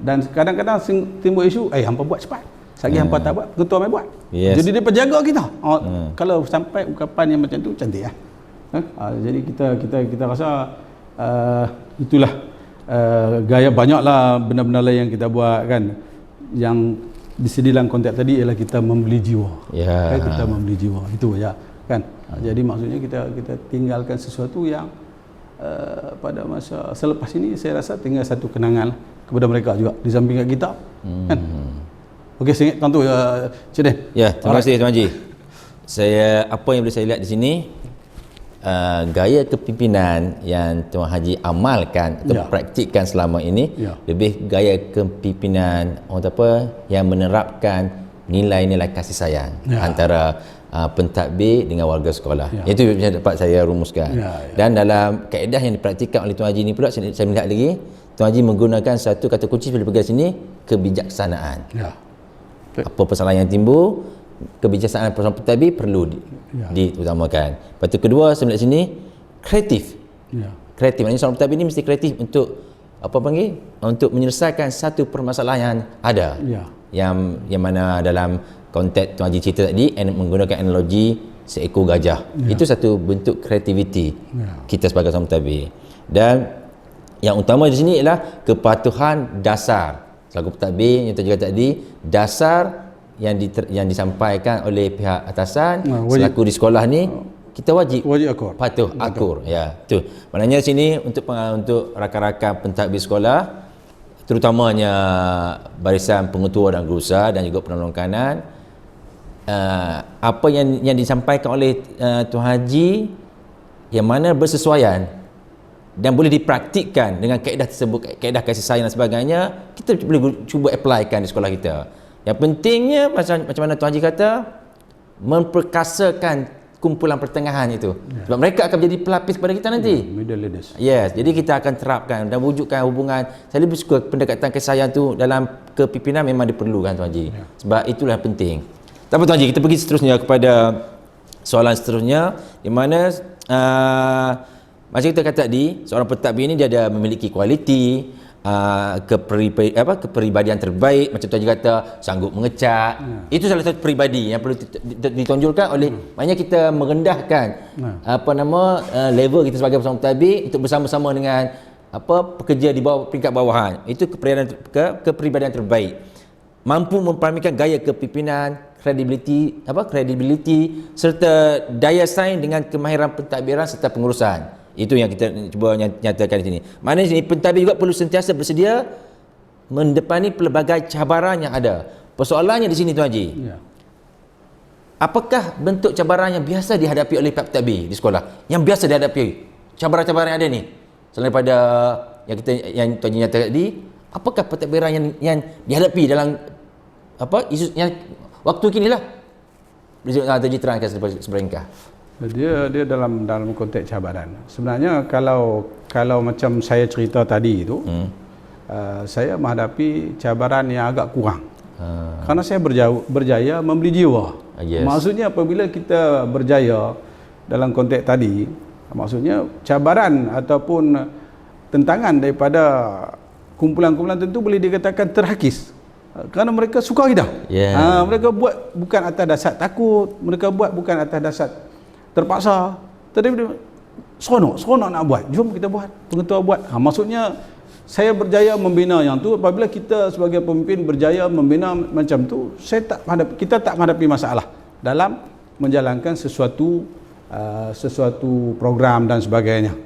Dan kadang-kadang timbul isu, hampa buat cepat. Sagi hampa tak buat, ketua mai buat. Yes. Jadi depa jaga kita. Kalau sampai ungkapan yang macam tu cantik lah. Jadi kita rasa itulah gaya banyaklah benda-benda lain yang kita buat kan. Yang di sini dalam konteks tadi ialah kita membeli jiwa. Kita membeli jiwa. Itu ya kan. Jadi maksudnya kita tinggalkan sesuatu yang pada masa selepas ini saya rasa tinggal satu kenangan kepada mereka juga di samping kita kan. Okey, saya ingat tuan tu Cik Den. Terima kasih Tuan Haji. Apa yang boleh saya lihat di sini, gaya kepimpinan yang Tuan Haji amalkan atau praktikkan selama ini lebih gaya kepimpinan yang menerapkan nilai-nilai kasih sayang antara pentadbir dengan warga sekolah. Itu yang dapat saya rumuskan. Dan dalam kaedah yang dipraktikkan oleh Tuan Haji ni pula saya melihat lagi Tuan Haji menggunakan satu kata kunci bila pegang sini, kebijaksanaan. Apa persalahan yang timbul, kebijaksanaan persoalan pentadbir perlu diutamakan. Lepas tu kedua saya melihat sini kreatif. Kreatif maknanya seorang pentadbir ni mesti kreatif untuk untuk menyelesaikan satu permasalahan yang ada. Yang mana dalam konteks Tuan Haji cerita tadi menggunakan analogi seekor gajah. Itu satu bentuk kreativiti kita sebagai seorang pentadbir. Dan yang utama di sini ialah kepatuhan dasar. Selaku pentadbir yang terjaga tadi, dasar yang disampaikan oleh pihak atasan selaku di sekolah ni kita wajib patuh akur. Tu. Maknanya sini untuk rakan-rakan pentadbir sekolah terutamanya barisan pengetua dan guru besar dan juga penolong kanan, apa yang disampaikan oleh Tuan Haji yang mana bersesuaian dan boleh dipraktikkan dengan kaedah tersebut, kaedah kasih sayang dan sebagainya, kita boleh cuba applykan di sekolah kita. Yang pentingnya macam mana Tuan Haji kata, memperkasakan kumpulan pertengahan itu. Sebab mereka akan menjadi pelapis pada kita nanti. Middle leaders. Jadi kita akan terapkan dan wujudkan hubungan. Saya lebih suka pendekatan kasih sayang tu dalam kepimpinan memang diperlukan Tuan Haji. Sebab itulah penting. Tak apa Tuan Haji, kita pergi seterusnya kepada soalan seterusnya, di mana macam kita kata tadi, seorang pentadbir ini dia ada memiliki kualiti, kepribadian terbaik, macam Tuan Haji kata, sanggup mengecat. Itu salah satu peribadi yang perlu ditonjolkan oleh, maknanya kita merendahkan level kita sebagai peserta tabik untuk bersama-sama dengan pekerja di bawah, peringkat bawahan. Itu kepribadian terbaik. Mampu memperamikan gaya kepimpinan, kredibiliti serta daya saing dengan kemahiran pentadbiran serta pengurusan. Itu yang kita cuba nyatakan di sini. Maknanya sini pentadbir juga perlu sentiasa bersedia mendepani pelbagai cabaran yang ada. Persoalannya di sini Tuan Haji. Ya. Apakah bentuk cabaran yang biasa dihadapi oleh pentadbir di sekolah? Yang biasa dihadapi cabaran-cabaran yang ada ni. Selain daripada yang Tuan Haji nyatakan tadi, apakah pentadbiran yang dihadapi dalam isu yang waktu kini lah? Tuan Haji terangkan sebenarnya. Dia dalam konteks cabaran. Sebenarnya kalau macam saya cerita tadi itu, saya menghadapi cabaran yang agak kurang. Karena saya berjaya membeli jiwa. Yes. Maksudnya apabila kita berjaya dalam konteks tadi, maksudnya cabaran ataupun tentangan daripada kumpulan-kumpulan tentu boleh dikatakan terhakis. Kerana mereka suka kita. Yeah. Mereka buat bukan atas dasar takut, mereka buat bukan atas dasar terpaksa, tetapi seronok nak buat. Jom kita buat, pengetua buat. Maksudnya saya berjaya membina yang tu. Apabila kita sebagai pemimpin berjaya membina macam tu, kita tak menghadapi masalah dalam menjalankan sesuatu program dan sebagainya.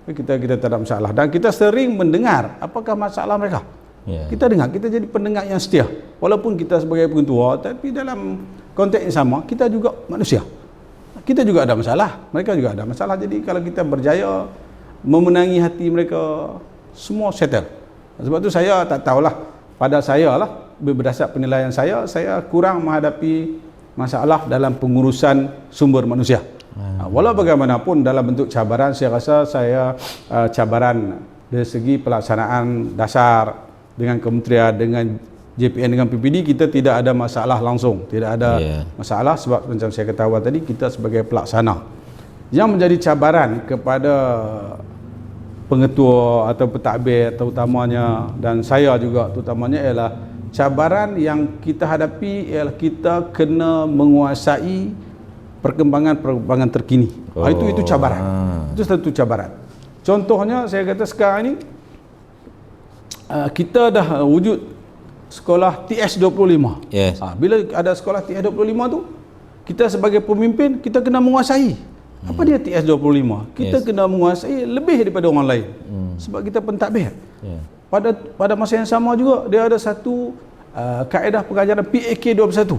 Kita tak ada masalah, dan kita sering mendengar apakah masalah mereka. Yeah. Kita dengar, kita jadi pendengar yang setia. Walaupun kita sebagai pengetua, tapi dalam konteks yang sama, kita juga manusia. Kita juga ada masalah, mereka juga ada masalah. Jadi kalau kita berjaya memenangi hati mereka, semua settle. Sebab tu saya tak tahulah, pada saya lah, berdasar penilaian saya kurang menghadapi masalah dalam pengurusan sumber manusia. Walau bagaimanapun dalam bentuk cabaran, saya rasa cabaran dari segi pelaksanaan dasar dengan kementerian, dengan JPN, dengan PPD, kita tidak ada masalah langsung, tidak ada masalah, sebab macam saya ketahui tadi, kita sebagai pelaksana. Yang menjadi cabaran kepada pengetua atau pentadbir terutamanya, dan saya juga terutamanya, ialah cabaran yang kita hadapi ialah kita kena menguasai perkembangan terkini. Itu cabaran. Itu satu cabaran. Contohnya saya kata sekarang ini kita dah wujud sekolah TS25. Yes. Bila ada sekolah TS25 tu, kita sebagai pemimpin kita kena menguasai. Apa dia TS25? Kita kena menguasai lebih daripada orang lain. Sebab kita pentadbir. Pada masa yang sama juga dia ada satu kaedah pengajaran PAK21.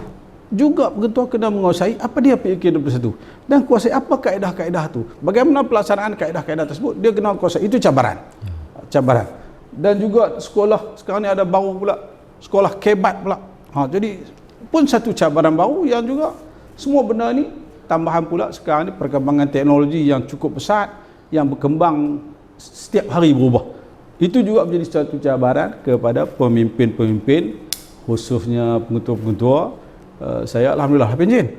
Juga pengetua kena menguasai apa dia PAK21 dan kuasai apa kaedah-kaedah tu. Bagaimana pelaksanaan kaedah-kaedah tersebut, dia kena kuasai. Itu cabaran. Dan juga sekolah sekarang ni ada baru pula, sekolah kebat pula. Jadi pun satu cabaran baru yang juga semua benda ni tambahan pula sekarang ni perkembangan teknologi yang cukup pesat, yang berkembang setiap hari berubah. Itu juga menjadi satu cabaran kepada pemimpin-pemimpin, khususnya pengetua-pengetua. Saya alhamdulillah penjen.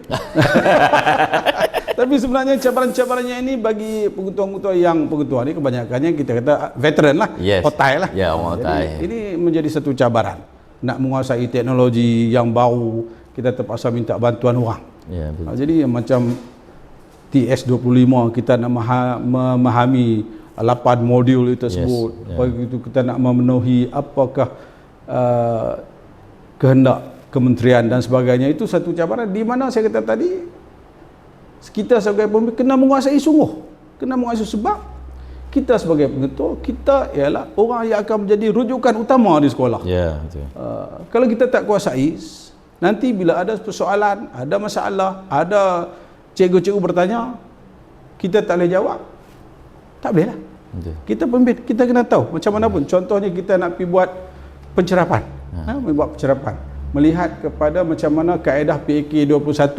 Tapi sebenarnya cabaran-cabarannya ini bagi pengetua ni kebanyakannya kita kata veteran lah, otai lah. Jadi ini menjadi satu cabaran. Nak menguasai teknologi yang baru, kita terpaksa minta bantuan orang. Jadi macam TS25, kita nak memahami 8 modul itu tersebut. Begitu kita nak memenuhi apakah kehendak kementerian dan sebagainya. Itu satu cabaran di mana saya kata tadi, kita sebagai pemimpin kena menguasai sungguh. Kena menguasai, sebab kita sebagai pengetua, kita ialah orang yang akan menjadi rujukan utama di sekolah. Betul. Kalau kita tak kuasai, nanti bila ada persoalan, ada masalah, ada cikgu-cikgu bertanya, kita tak boleh jawab, tak boleh lah. Kita pemimpin, kita kena tahu macam mana pun. Contohnya kita nak pergi buat pencerapan, melihat kepada macam mana kaedah PAK21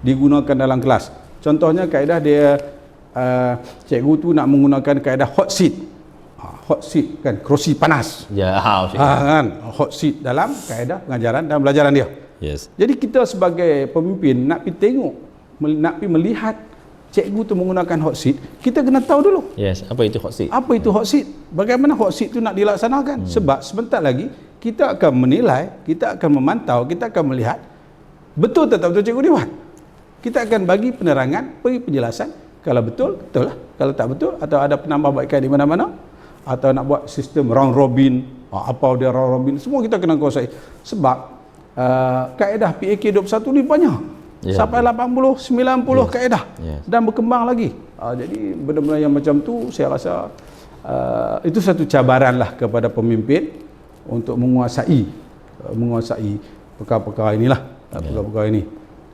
digunakan dalam kelas. Contohnya kaedah dia, cikgu tu nak menggunakan kaedah hot seat. Hot seat kan, kerusi panas. Kan, hot seat dalam kaedah pengajaran dan pelajaran dia. Jadi kita sebagai pemimpin nak pergi tengok, nak pergi melihat cikgu tu menggunakan hot seat, kita kena tahu dulu. Yes, apa itu hot seat? Apa itu hot seat? Bagaimana hot seat tu nak dilaksanakan? Sebab sebentar lagi kita akan menilai, kita akan memantau, kita akan melihat betul tak betul cikgu ni buat. Kita akan bagi penerangan, bagi penjelasan. Kalau betul, betul lah. Kalau tak betul, atau ada penambahbaikan di mana-mana, atau nak buat sistem round robin, apa dia round robin, semua kita kena kuasai. Sebab kaedah PAK 21 ni banyak. Sampai 80, 90 kaedah. Dan berkembang lagi. Jadi benda-benda yang macam tu, saya rasa itu satu cabaran lah kepada pemimpin untuk menguasai perkara-perkara inilah, perkara-perkara ini.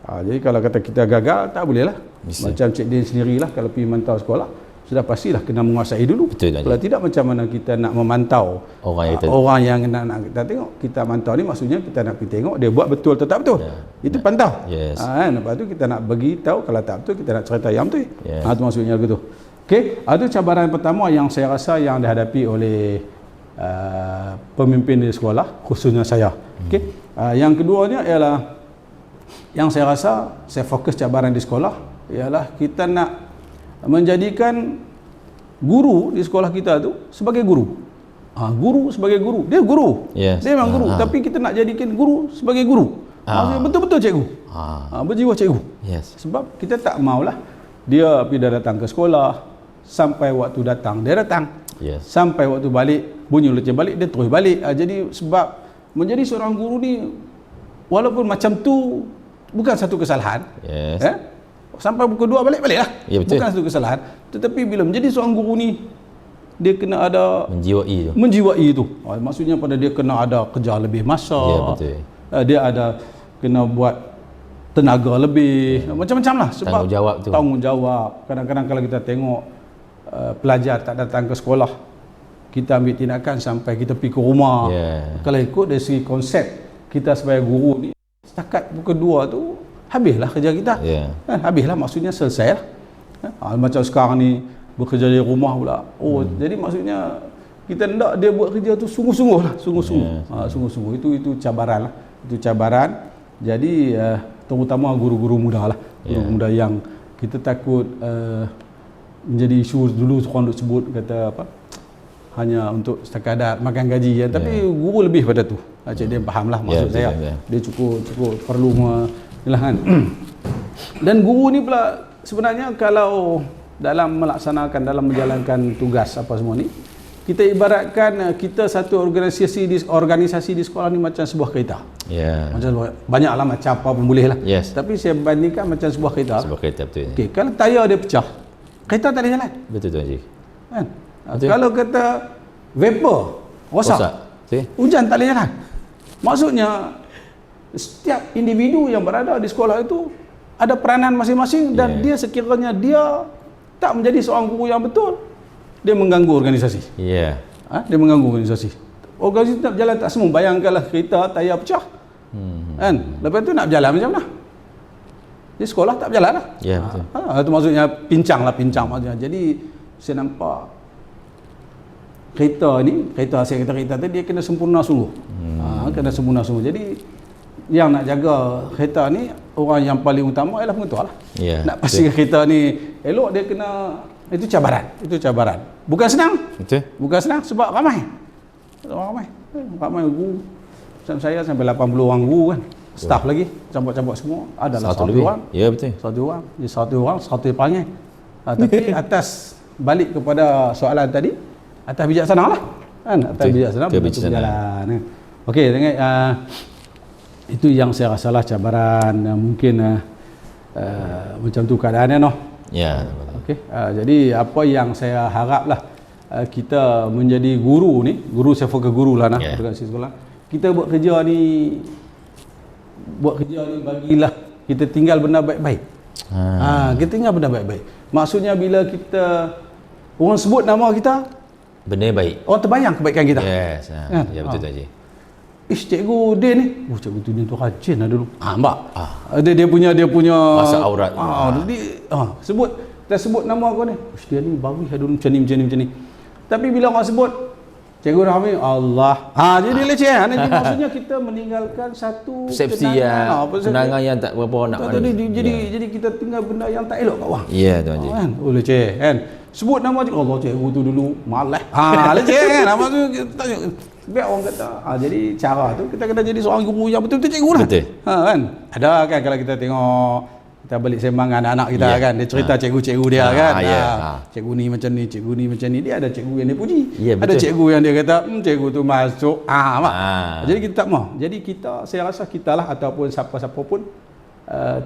Jadi kalau kata kita gagal, tak boleh lah. Macam Cik Din sendirilah, kalau pergi mantau sekolah, sudah pastilah kena menguasai dulu. Betul, kalau tidak, macam mana kita nak memantau orang yang nak kita tengok. Kita mantau ni maksudnya kita nak pergi tengok dia buat betul atau tak betul. Itu pantau. Lepas tu kita nak bagi tahu, kalau tak betul kita nak cerita yang betul. Itu maksudnya begitu. Okey, itu cabaran pertama yang saya rasa yang dihadapi oleh pemimpin di sekolah, khususnya saya. Okey. Yang keduanya ialah, yang saya rasa saya fokus cabaran di sekolah ialah kita nak menjadikan guru di sekolah kita tu sebagai guru. Guru sebagai guru. Dia guru. Dia memang guru, tapi kita nak jadikan guru sebagai guru. Maksudnya betul-betul cikgu. Berjiwa cikgu. Sebab kita tak maulah dia bila datang ke sekolah, sampai waktu datang dia datang. Sampai waktu balik, bunyi loceng balik, dia terus balik. Jadi sebab menjadi seorang guru ni, walaupun macam tu bukan satu kesalahan. Sampai pukul 2 balik-baliklah. Bukan satu kesalahan. Tetapi bila menjadi seorang guru ni, dia kena ada menjiwai itu. Maksudnya pada dia kena ada kerja lebih masa. Dia ada kena buat tenaga lebih. Macam-macam lah. Sebab tanggungjawab. Kadang-kadang kalau kita tengok pelajar tak datang ke sekolah, kita ambil tindakan sampai kita pergi ke rumah. Kalau ikut dari segi konsep kita sebagai guru ni, setakat pukul 2 tu habislah kerja kita. Habislah, maksudnya selesai lah. Macam sekarang ni bekerja di rumah pula. Jadi maksudnya kita hendak dia buat kerja tu sungguh-sungguh lah. Sungguh-sungguh. Itu cabaran lah. Itu cabaran. Jadi terutama guru-guru muda lah. Guru muda yang kita takut menjadi isu dulu orang duk sebut kata apa, hanya untuk sekadar makan gaji. Tapi guru lebih pada tu. Cik dia faham lah maksud saya. Dia cukup perlu kan. Dan guru ni pula sebenarnya kalau dalam melaksanakan, dalam menjalankan tugas apa semua ni, kita ibaratkan kita satu organisasi di sekolah ni macam sebuah kereta. Macam banyaklah macam apa pun boleh lah. Tapi saya bandingkan macam sebuah kereta. Betul. Okey, kalau tayar dia pecah, kereta tak boleh jalan. Betul Tuan Haji. Kan? Kalau kata vapor rosak, hujan tak boleh jalan. Maksudnya setiap individu yang berada di sekolah itu ada peranan masing-masing, dan dia sekiranya dia tak menjadi seorang guru yang betul, dia mengganggu organisasi. Dia mengganggu organisasi. Organisasi tak berjalan tak semua. Bayangkanlah kereta tayar pecah. Kan? Lepas tu nak berjalan macam mana? Di sekolah tak berjalan lah. Itu maksudnya pincang maksudnya. Jadi saya nampak kereta saya kata kereta tadi dia kena sempurna sungguh. Kena sempurna sungguh. Jadi yang nak jaga kereta ni, orang yang paling utama ialah pengetua lah. Nak pastikan kereta ni elok, dia kena, itu cabaran. Bukan senang. Bukan senang sebab ramai guru. Macam saya sampai 80 orang guru kan. Staff lagi, campur-campur semua. Adalah 1 orang. Jadi 1 orang, 1 dipanggil. Tapi atas, balik kepada soalan tadi, atas bijaksana lah. Kan? Atas bijaksana berjalan. Okey, tengok. Itu yang saya rasalah cabaran, mungkin macam tu keadaannya Okey, jadi apa yang saya haraplah kita menjadi guru ni, saya fokus guru lah dekat sekolah. Kita buat kerja ni bagilah kita tinggal benda baik-baik. Kita tinggal benda baik-baik. Maksudnya bila kita orang sebut nama kita, benda baik, orang terbayang kebaikan kita. Betul Tuan Haji. Cikgu dia ni, cikgu tu ni tu rajin lah dulu. Nampak? Dia punya masa aurat. Kita sebut nama aku ni. Dia ni bagus lah dulu macam ni. Tapi bila orang sebut Cikgu Rahmi, Allah. Jadi leceh. Jadi maksudnya kita meninggalkan satu persepsi kenangan yang tak berapa nak. Jadi kita tinggal benda yang tak elok kat bawah. Ya, Tuan Haji. Kan? Leceh kan. Sebut nama cikgu, Allah cikgu tu dulu malas. Leceh kan. Nama tu kita biar orang kata. Jadi cara tu kita kena jadi seorang guru yang betul-betul cikgu lah. Betul. Kan? Ada kan kalau kita tengok kita balik sembang dengan anak-anak kita kan, dia cerita cikgu-cikgu dia kan. Cikgu ni macam ni, cikgu ni macam ni. Dia ada cikgu yang dia puji. Ada cikgu yang dia kata, cikgu tu masuk. Jadi kita tak mau. Jadi kita, saya rasa kita lah ataupun siapa-siapa pun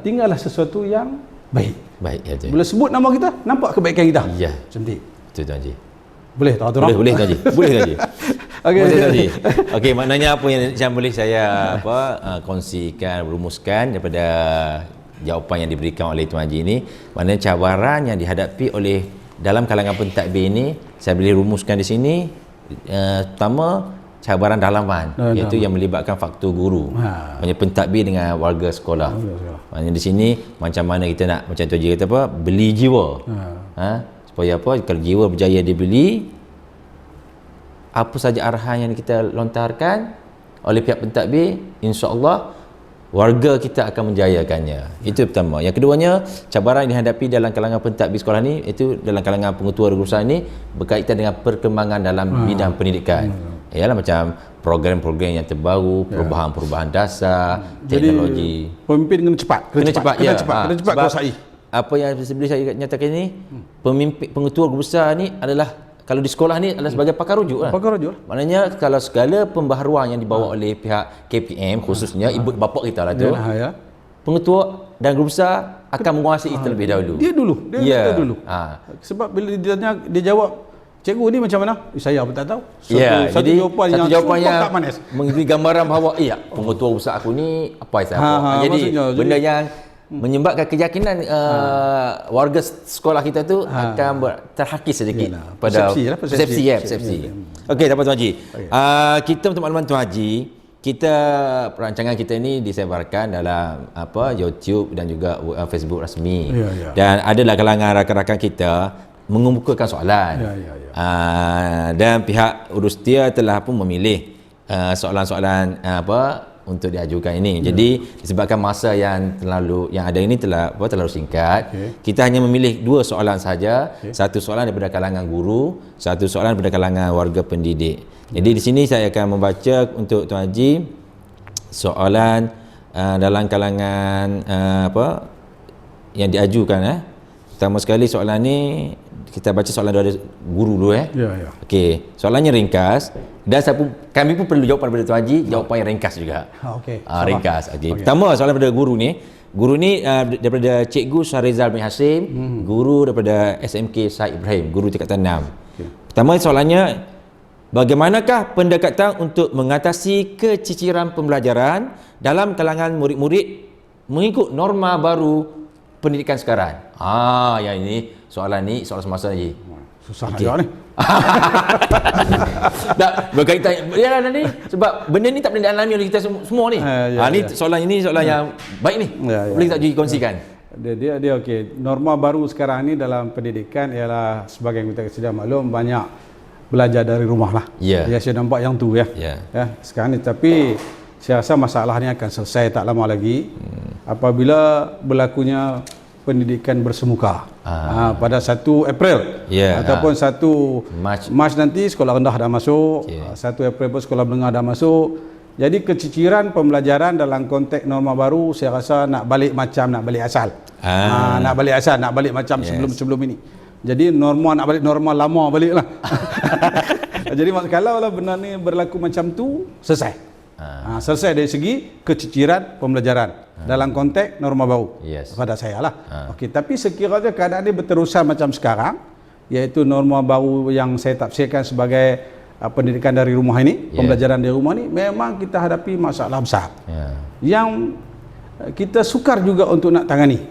tinggallah sesuatu yang baik. Baik, ya, bila sebut nama kita, nampak kebaikan kita. Ya. Cantik. Betul, Tuan Haji. Boleh tak tu? Boleh, Tuan Haji. Boleh, Tuan Haji. Okey, Tuan Haji. Okey, maknanya apa yang boleh saya kongsikan, rumuskan daripada jawapan yang diberikan oleh Tuan Haji ini, maknanya cabaran yang dihadapi oleh dalam kalangan pentadbir ini, saya boleh rumuskan di sini, pertama cabaran dalaman, iaitu yang melibatkan faktor guru, maknanya pentadbir dengan warga sekolah. Maknanya di sini macam mana kita nak, macam Tuan Haji kata apa, beli jiwa. Supaya apa, kalau jiwa berjaya dibeli, apa saja arahan yang kita lontarkan oleh pihak pentadbir, insya-Allah warga kita akan menjayakannya. Itu pertama. Yang keduanya, cabaran yang dihadapi dalam kalangan pentadbir sekolah ni, itu dalam kalangan pengetua urusan ni berkaitan dengan perkembangan dalam bidang pendidikan. Ialah macam program-program yang terbaru, perubahan-perubahan dasar, teknologi. Jadi pemimpin kena cepat. Kena cepat kuasai. Apa yang boleh saya nyatakan ini, pemimpin pengetua besar ni adalah, kalau di sekolah ni adalah sebagai pakar rujuk lah. Pakar rujuk. Maknanya kalau segala pembaharuan yang dibawa oleh pihak KPM, khususnya ibu bapa kita lah tu, pengetua dan guru besar akan menguasai terlebih dahulu. Dia dulu. Sebab bila dia jawab, cikgu ni macam mana? Saya pun tak tahu. Satu jawapan yang tak manis. Memberi gambaran bahawa pengetua besar aku ni apa saya. Jadi benda yang menyebabkan keyakinan warga sekolah kita tu akan terhakis sedikit pada persepsi. Okey, dapat Tuan Haji. Kita untuk makluman Tuan Haji, perancangan kita ini disebarkan dalam YouTube dan juga Facebook rasmi. Dan adalah kalangan rakan-rakan kita mengemukakan soalan. Dan pihak Urustia telah pun memilih soalan-soalan untuk diajukan ini. Jadi disebabkan masa yang ada ini terlalu singkat, kita hanya memilih 2 soalan saja. Satu soalan daripada kalangan guru, satu soalan daripada kalangan warga pendidik. Jadi di sini saya akan membaca untuk Tuan Haji soalan dalam kalangan yang diajukan. Pertama sekali soalan ni kita baca soalan dari guru dulu Okey, soalannya ringkas dan kami pun perlu jawapan daripada Tuan Haji, jawapan yang ringkas juga. Ringkas. Okey. Pertama soalan daripada guru ni. Guru ni daripada Cikgu Syahrizal bin Hasim, guru daripada SMK Said Ibrahim, guru tingkatan 6. Pertama soalannya, bagaimanakah pendekatan untuk mengatasi keciciran pembelajaran dalam kalangan murid-murid mengikut norma baru pendidikan sekarang? Yang ini soalan semasa ni. Susah nak jawab ni. Tak berkaitan ni, sebab benda ni tak pernah dialami oleh kita semua ni. Soalan yang baik ni. Boleh tak dikongsikan? Dia okey. Norma baru sekarang ni dalam pendidikan ialah, sebagai yang kita sedia maklum, banyak belajar dari rumah lah. Saya nampak yang tu sekarang ni. Tapi saya rasa masalah ni akan selesai tak lama lagi apabila berlakunya pendidikan bersemuka pada 1 April ataupun 1 Mac nanti sekolah rendah dah masuk, 1 April pun sekolah menengah dah masuk. Jadi keciciran pembelajaran dalam konteks norma baru, saya rasa nak balik asal. Nak balik macam sebelum ini. Jadi nak balik norma lama balik lah. Jadi kalau benda ni berlaku macam tu, selesai. Selesai dari segi keciciran pembelajaran dalam konteks norma baru pada saya lah. Okey, tapi sekiranya keadaan ini berterusan macam sekarang, iaitu norma baru yang saya tafsirkan sebagai pendidikan dari rumah ini, pembelajaran dari rumah ini, memang kita hadapi masalah besar yang kita sukar juga untuk nak tangani.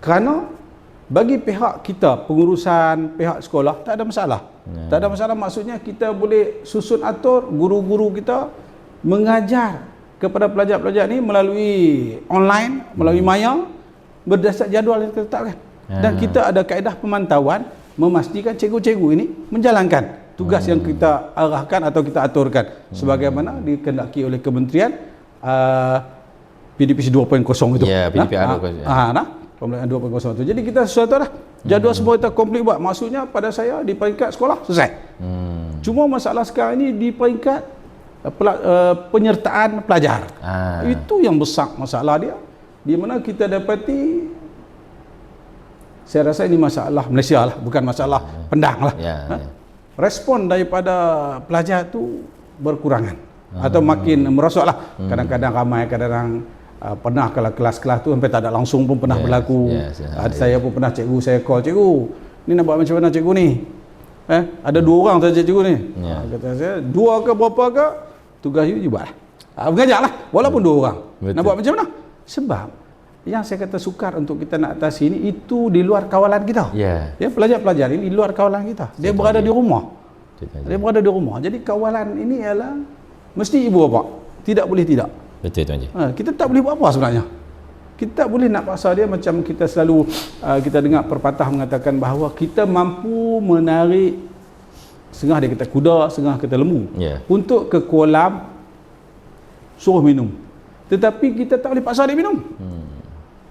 Kerana bagi pihak kita, pengurusan pihak sekolah, tak ada masalah. Tak ada masalah, maksudnya kita boleh susun atur guru-guru kita mengajar kepada pelajar-pelajar ni melalui online, melalui maya, berdasar jadual yang ditetapkan. Dan kita ada kaedah pemantauan memastikan cikgu-cikgu ini menjalankan tugas yang kita arahkan atau kita aturkan sebagaimana dikehendaki oleh kementerian PDPC 2.0 itu. Ya, PDP 2.0. Pemeliharaan 2.0 itu. Jadi kita sesuatu dah. Jadual semua kita komplit buat. Maksudnya pada saya di peringkat sekolah selesai. Cuma masalah sekarang ini di peringkat penyertaan pelajar. Itu yang besar masalah dia. Di mana kita dapati, saya rasa ini masalah Malaysia lah, bukan masalah Pendang lah. Respon daripada pelajar tu berkurangan atau makin merosot lah. Kadang-kadang ramai, kadang-kadang pernah kalau kelas-kelas tu sampai tak ada langsung pun pernah berlaku. Saya pun pernah cikgu, saya call, cikgu ni nak buat macam mana cikgu ni, ada 2 orang saja cikgu ni. Kata saya, 2 ke berapa ke, tugas you buat lah, mengajar lah walaupun 2 orang. Nak buat macam mana? Sebab yang saya kata sukar untuk kita nak atasi ini, itu di luar kawalan kita. Pelajar-pelajar ini di luar kawalan kita, dia berada di rumah. Jadi kawalan ini ialah mesti ibu bapa, tidak boleh tidak. Betul Tuan Haji. Kita tak boleh buat apa sebenarnya. Kita tak boleh nak paksa dia macam kita selalu kita dengar pepatah mengatakan bahawa kita mampu menarik setengah dia kata kuda, setengah kita lembu untuk ke kolam suruh minum. Tetapi kita tak boleh paksa dia minum.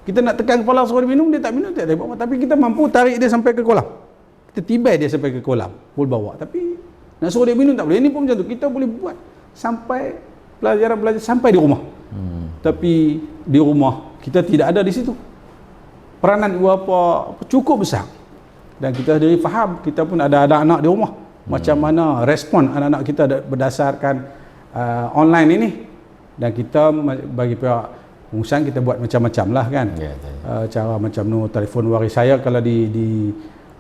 Kita nak tekan kepala suruh dia minum, dia tak minum, tak boleh buat apa. Tapi kita mampu tarik dia sampai ke kolam. Kita tibai dia sampai ke kolam, boleh bawa. Tapi nak suruh dia minum tak boleh. Ini pun macam tu. Kita boleh buat sampai pelajaran sampai di rumah. Tapi di rumah kita tidak ada di situ. Peranan ibu bapa cukup besar. Dan kita sendiri faham, kita pun ada anak-anak di rumah. Macam mana respon anak-anak kita berdasarkan online ini. Dan kita bagi pihak pengurusan kita buat macam-macam lah kan. Cara macam tu, telefon waris saya kalau di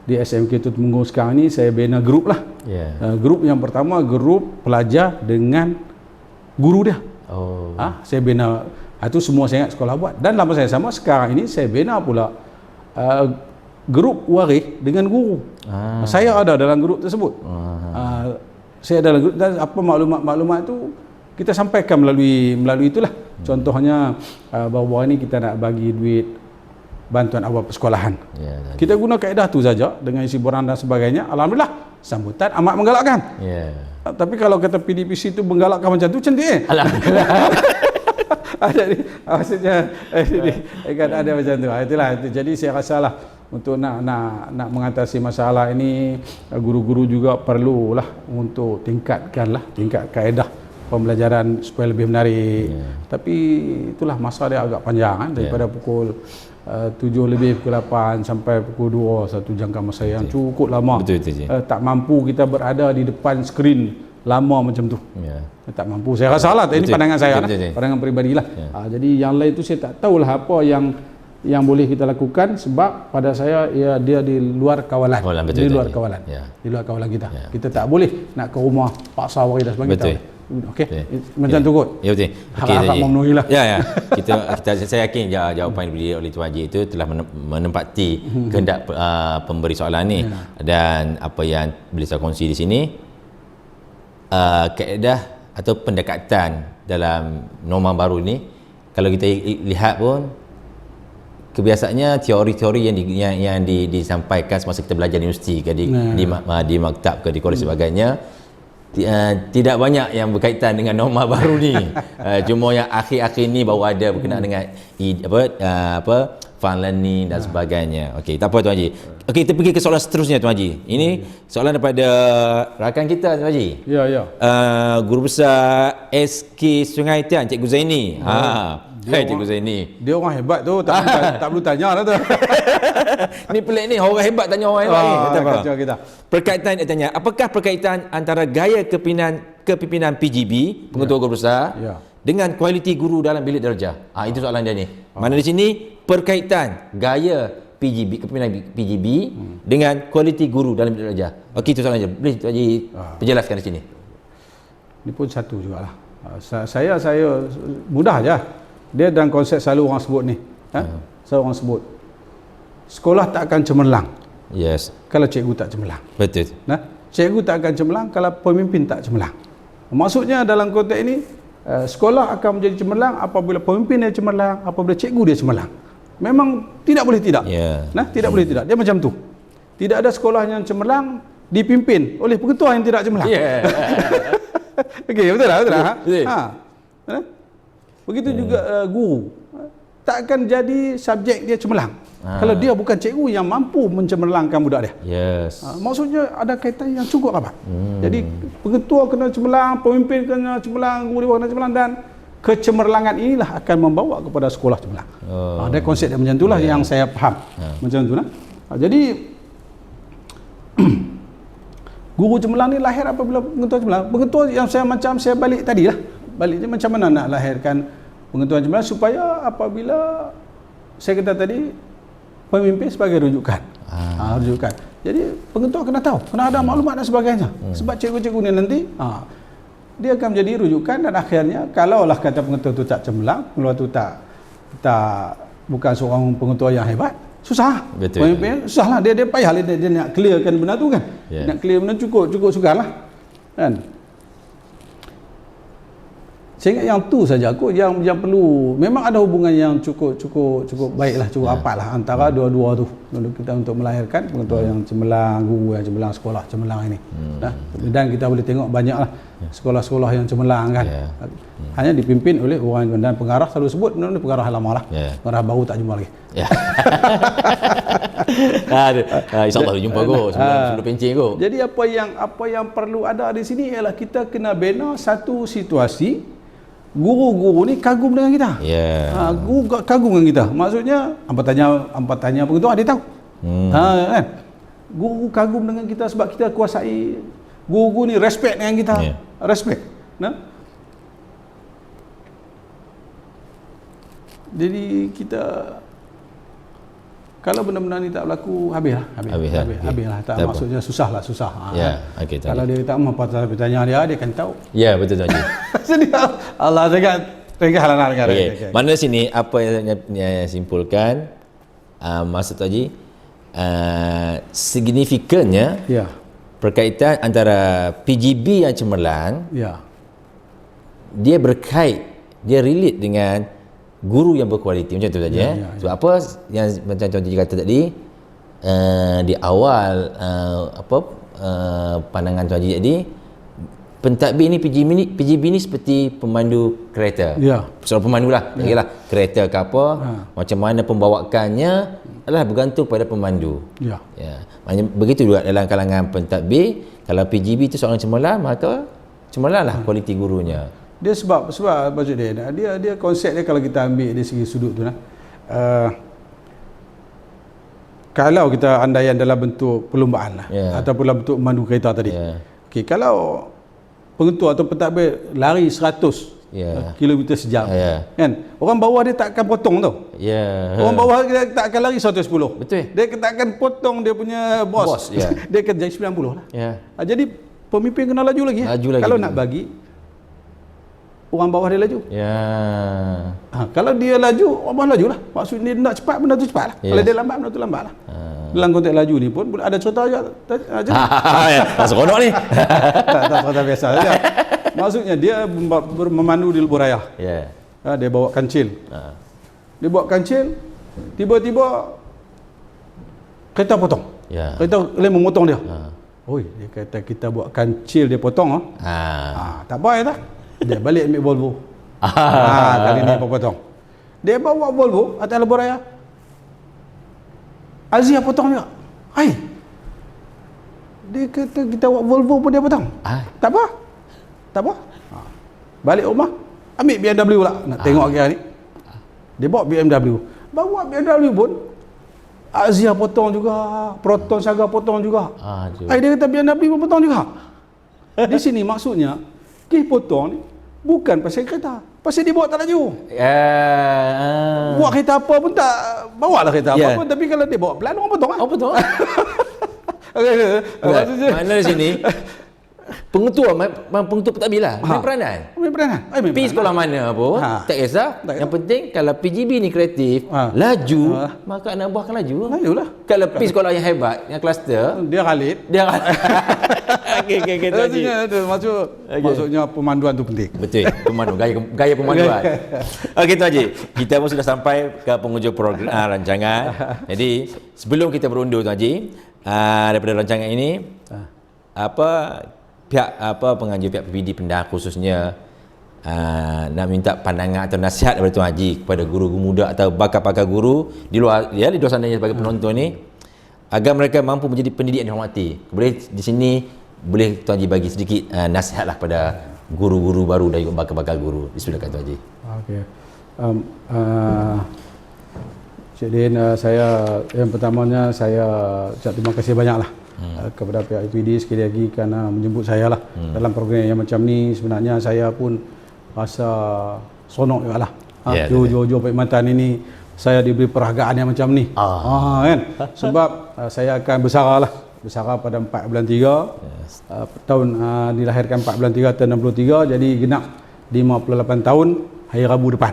SMK itu Temenggung sekarang ni, saya bina grup lah. Grup yang pertama, grup pelajar dengan guru dia. Saya bina itu semua saya ingat sekolah buat. Dan dalam masa yang sama sekarang ini saya bina pula grup waris dengan guru. Saya ada dalam grup tersebut. Saya dalam grup, dan apa maklumat-maklumat tu kita sampaikan melalui itulah. Contohnya baru-baru ini kita nak bagi duit bantuan awal persekolahan. Kita guna kaedah tu saja dengan isi borang dan sebagainya. Alhamdulillah sambutan amat menggalakkan. Tapi kalau kata PDPC itu menggalakkan macam tu, cantik Alhamdulillah. Jadi maksudnya kan ada macam tu. Itulah. Jadi saya rasalah untuk nak mengatasi masalah ini, guru-guru juga perlulah untuk tingkat kaedah pembelajaran supaya lebih menarik. Tapi itulah masa dia agak panjang kan, daripada pukul 7 lebih pukul 8 sampai pukul 2, satu jangka masa yang cukup lama. Tak mampu kita berada di depan skrin lama macam tu. Tak mampu, saya rasa lah. Ini pandangan saya lah, pandangan peribadi lah. Jadi yang lain tu saya tak tahulah apa yang boleh kita lakukan, sebab pada saya dia di luar kawalan. Di luar kawalan kita. Kita tak boleh nak ke rumah paksa waris dan sebagainya. Okey, macam tu kot. Ya betul. Harap memenuhi lah. Saya yakin jawapan yang diberi oleh Tuan Haji itu telah menempati kehendak pemberi soalan ni. Dan apa yang boleh saya kongsi di sini, kaedah atau pendekatan dalam norma baru ni, kalau kita lihat pun kebiasaannya teori-teori yang disampaikan semasa kita belajar di universiti ke di maktab ke di kolej sebagainya, tidak banyak yang berkaitan dengan norma baru ni. Cuma yang akhir-akhir ni baru ada berkenaan dengan fun learning dan sebagainya. Okey, tak apa Tuan Haji. Okey, kita pergi ke soalan seterusnya Tuan Haji. Ini soalan daripada rakan kita Tuan Haji. Guru besar SK Sungai Tian, Cikgu Zaini. Cikgu Zaini. Dia orang hebat tu, tak perlu tanya lah tu. Ni pelik ni, orang hebat tanya orang hebat ni. Kacau kita. Perkaitan dia tanya, apakah perkaitan antara gaya kepimpinan PGB, pengetua guru besar, dengan kualiti guru dalam bilik darjah? Itu soalan dia ni. Mana di sini perkaitan gaya kepimpinan PGB dengan kualiti guru dalam bilik darjah. Okey, itu soalan dia. Boleh Tuan Haji penjelaskan di sini. Ini pun satu jugalah. Saya mudah aja. Dia dalam konsep selalu orang sebut ni. Selalu orang sebut, sekolah tak akan cemerlang kalau cikgu tak cemerlang. Betul. Cikgu tak akan cemerlang kalau pemimpin tak cemerlang. Maksudnya dalam konteks ini, sekolah akan menjadi cemerlang apabila pemimpin dia cemerlang, apabila cikgu dia cemerlang. Memang tidak boleh tidak. Tidak boleh tidak. Dia macam tu. Tidak ada sekolah yang cemerlang dipimpin oleh pengetua yang tidak cemerlang. Yeah. Okey, betul lah, betul lah. Betul. Begitu juga guru. Takkan jadi subjek dia cemerlang. Kalau dia bukan cikgu yang mampu mencemerlangkan budak dia. Yes. Maksudnya ada kaitan yang cukup rapat. Jadi pengetua kena cemerlang, pemimpin kena cemerlang, guru kena cemerlang, dan kecemerlangan inilah akan membawa kepada sekolah cemerlang. Ada konsep yang macam itulah yang saya faham. Macam tu lah. Jadi guru cemerlang ni lahir apabila pengetua cemerlang. Pengetua yang saya balik tadi lah. Balik dia macam mana nak lahirkan pengetua cemerlang supaya apabila saya kata tadi pemimpin sebagai rujukan. Rujukan. Jadi pengetua kena tahu, kena ada maklumat dan sebagainya. Sebab cikgu-cikgu ni nanti dia akan menjadi rujukan, dan akhirnya kalaulah kata pengetua tu tak cemerlang, pengetua tu tak bukan seorang pengetua yang hebat, susah. Betul. Pemimpin susahlah, dia payahlah dia nak clearkan benda tu kan. Nak clear benda cukup sukarlah. Kan? Saya ingat yang tu saja aku yang perlu, memang ada hubungan yang cukup baiklah, cukup apatlah antara dua-dua tu. Kalau kita untuk melahirkan pengetua yang cemerlang, guru yang cemerlang, sekolah cemerlang ini. Dan kita boleh tengok banyaklah sekolah-sekolah yang cemerlang kan. Hanya dipimpin oleh orang, dan pengarah selalu sebut benda ni pengarah lama lah. Pengarah baru tak jumpa lagi. InsyaAllah jumpa kau sebelum pencing kau. Jadi apa yang perlu ada di sini ialah kita kena bina satu situasi guru-guru ni kagum dengan kita. Guru kagum dengan kita. Maksudnya hampa tanya pengetua dia tahu. Kan? Guru kagum dengan kita sebab kita kuasai. Guru ni respect dengan kita. Respect. Jadi kita kalau benda-benda ni tak berlaku, habislah. Tak, maksudnya susah. Okay, kalau dia tak mampu bertanya dia akan tahu. Ya, betul Haji. Jadi Allah tengah nak dengar. Mana sini apa yang saya simpulkan, maksud Haji, signifikannya perkaitan antara PGB yang cemerlang, dia berkait, dia relate dengan guru yang berkualiti, macam tu saja. Sebab apa yang macam contoh kata tadi, di awal pandangan Tuan Haji tadi, pentadbir ni PGB ni seperti pemandu kereta. Seorang pemandu lah, kereta ke apa, macam mana pembawakannya adalah bergantung pada pemandu. Maknanya begitu juga dalam kalangan pentadbir, kalau PGB tu seorang cemerlang, maka cemerlanglah kualiti gurunya. Dia sebab maksud dia konsep dia, kalau kita ambil dari segi sudut tu kalau kita andaian dalam bentuk perlombaan lah, ataupun dalam bentuk memandu kereta tadi. Okey, kalau pengetua atau pentadbir lari 100 km sejam, kan, orang bawah dia tak akan potong tau. Orang bawah dia tak akan lari 110. Betul. Dia tak akan potong dia punya bos. Dia akan jadi 90 lah. Jadi pemimpin kena laju lagi. Kalau nak bagi orang bawah dia laju. Kalau dia laju, orang bawah laju lah. Maksudnya dia nak cepat, benda tu cepat lah. Kalau dia lambat, benda tu lambat lah. Dalam konteks laju ni pun ada cerita juga. Tak seronok ni. Tak cerita biasa saja. Maksudnya dia memandu di lebuh raya. Dia bawa kancil. Dia bawa kancil, tiba-tiba kereta potong. Kereta lain memotong dia. Dia kata kita buat kancil, dia potong. Tak apa ya tak? Dia balik ambil Volvo. Kali ni potong. Dia bawa Volvo atas lebuh raya. Azia potong juga. Dia kata kita buat Volvo pun dia potong. Tak apa. Balik rumah, ambil BMW pula. Nak tengok kira ni. Dia bawa BMW. Bawa BMW pun Azia potong juga, Proton Saga potong juga. Dia kata BMW pun potong juga. Di sini maksudnya potong ni bukan pasal kereta, pasal dia bawa tak laju. Bawa kereta apa pun tak, bawa lah kereta apa pun, tapi kalau dia bawa pelan, orang potong lah. Potong. Mana sini pengetua pentadbir lah, main peranan. Pergi sekolah mana pun tak kisah. Yang penting kalau PGB ni kreatif, laju, maka anak buah akan laju lah. Kalau pergi sekolah yang hebat, yang kluster, dia Khalid. Maksudnya pemanduan tu penting. Betul, gaya pemanduan. Okey Tuan Haji, kita pun sudah sampai ke penghujung program rancangan. Jadi sebelum kita berundur Tuan Haji, daripada rancangan ini, pihak penganjur pihak PBD Pendah khususnya nak minta pandangan atau nasihat daripada Tuan Haji kepada guru-guru muda atau bakal-bakal guru di luar sana sebagai penonton ni, agar mereka mampu menjadi pendidik yang dihormati. Boleh di sini boleh Tuan Haji bagi sedikit nasihatlah pada guru-guru baru dan juga bakal-bakal guru. Disilakan Tuan Haji. Okey. Cik Din, saya yang pertamanya saya ucap terima kasih banyaklah kepada pihak IPD sekali lagi kerana menjemput saya lah dalam program yang macam ni. Sebenarnya saya pun rasa sonok juga lah. Jauh-jauh Perkhidmatan ini saya diberi perhargaan yang macam ni. Kan? Sebab saya akan bersara pada 4 bulan 3 tahun dilahirkan 4 bulan 3 tahun 63, jadi genap 58 tahun hari Rabu depan.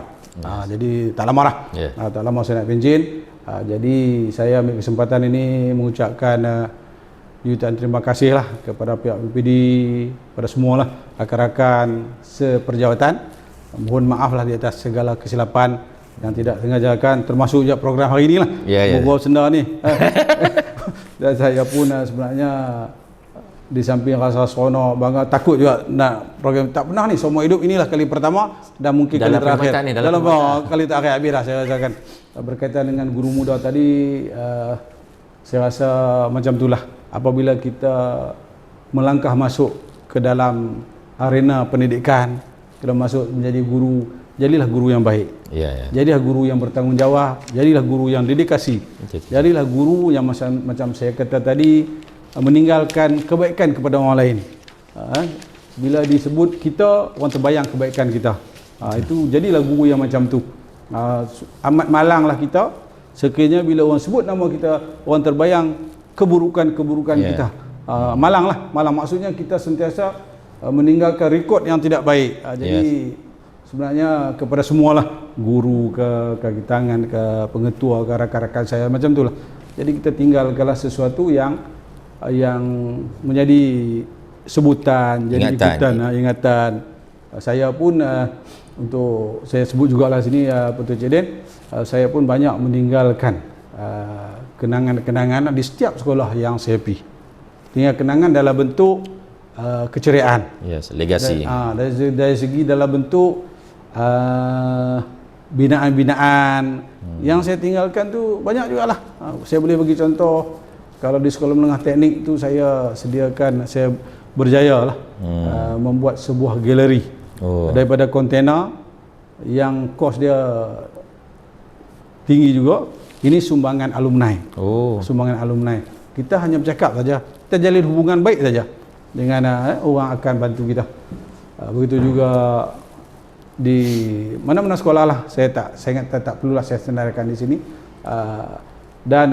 Jadi tak lama lah. Tak lama saya nak pencin. Jadi saya ambil kesempatan ini mengucapkan jutaan terima kasih lah kepada pihak PPD, pada semualah rakan-rakan seperjawatan. Mohon maaf lah di atas segala kesilapan yang tidak sengajakan, termasuk juga program hari ini lah. Bawa senda ni. Dan saya pun sebenarnya di samping rasa seronok, bangga, takut juga nak program. Tak pernah ni, semua hidup inilah kali pertama dan mungkin kali terakhir. Dalam kali terakhir habis lah saya rasakan. Berkaitan dengan guru muda tadi, saya rasa macam itulah. Apabila kita melangkah masuk ke dalam arena pendidikan, kita masuk menjadi guru, jadilah guru yang baik. Jadilah guru yang bertanggungjawab, jadilah guru yang dedikasi. Jadilah guru yang macam saya kata tadi, meninggalkan kebaikan kepada orang lain. Bila disebut kita, orang terbayang kebaikan kita. Itu jadilah guru yang macam tu. Amat malanglah kita sekiranya bila orang sebut nama kita, orang terbayang keburukan-keburukan kita. Malang maksudnya kita sentiasa meninggalkan rekod yang tidak baik. Jadi sebenarnya kepada semualah, guru ke kaki tangan ke pengetua ke rakan-rakan saya macam itulah. Jadi kita tinggalkanlah sesuatu yang menjadi sebutan, jadi ingatan. Saya pun untuk saya sebut jugalah sini Putu Cik Din, saya pun banyak meninggalkan kenangan-kenangan di setiap sekolah yang saya pergi. Tinggal kenangan dalam bentuk keceriaan. Legasi. Dari segi dalam bentuk binaan-binaan yang saya tinggalkan tu banyak jugalah. Saya boleh bagi contoh, kalau di sekolah menengah teknik tu saya berjaya lah membuat sebuah galeri daripada kontena yang kos dia tinggi juga. Ini sumbangan alumni. Sumbangan alumni. Kita hanya bercakap saja, kita jalin hubungan baik saja dengan orang akan bantu kita. Begitu juga di mana-mana sekolah lah. Saya ingat tak perlulah saya senaraikan di sini. Dan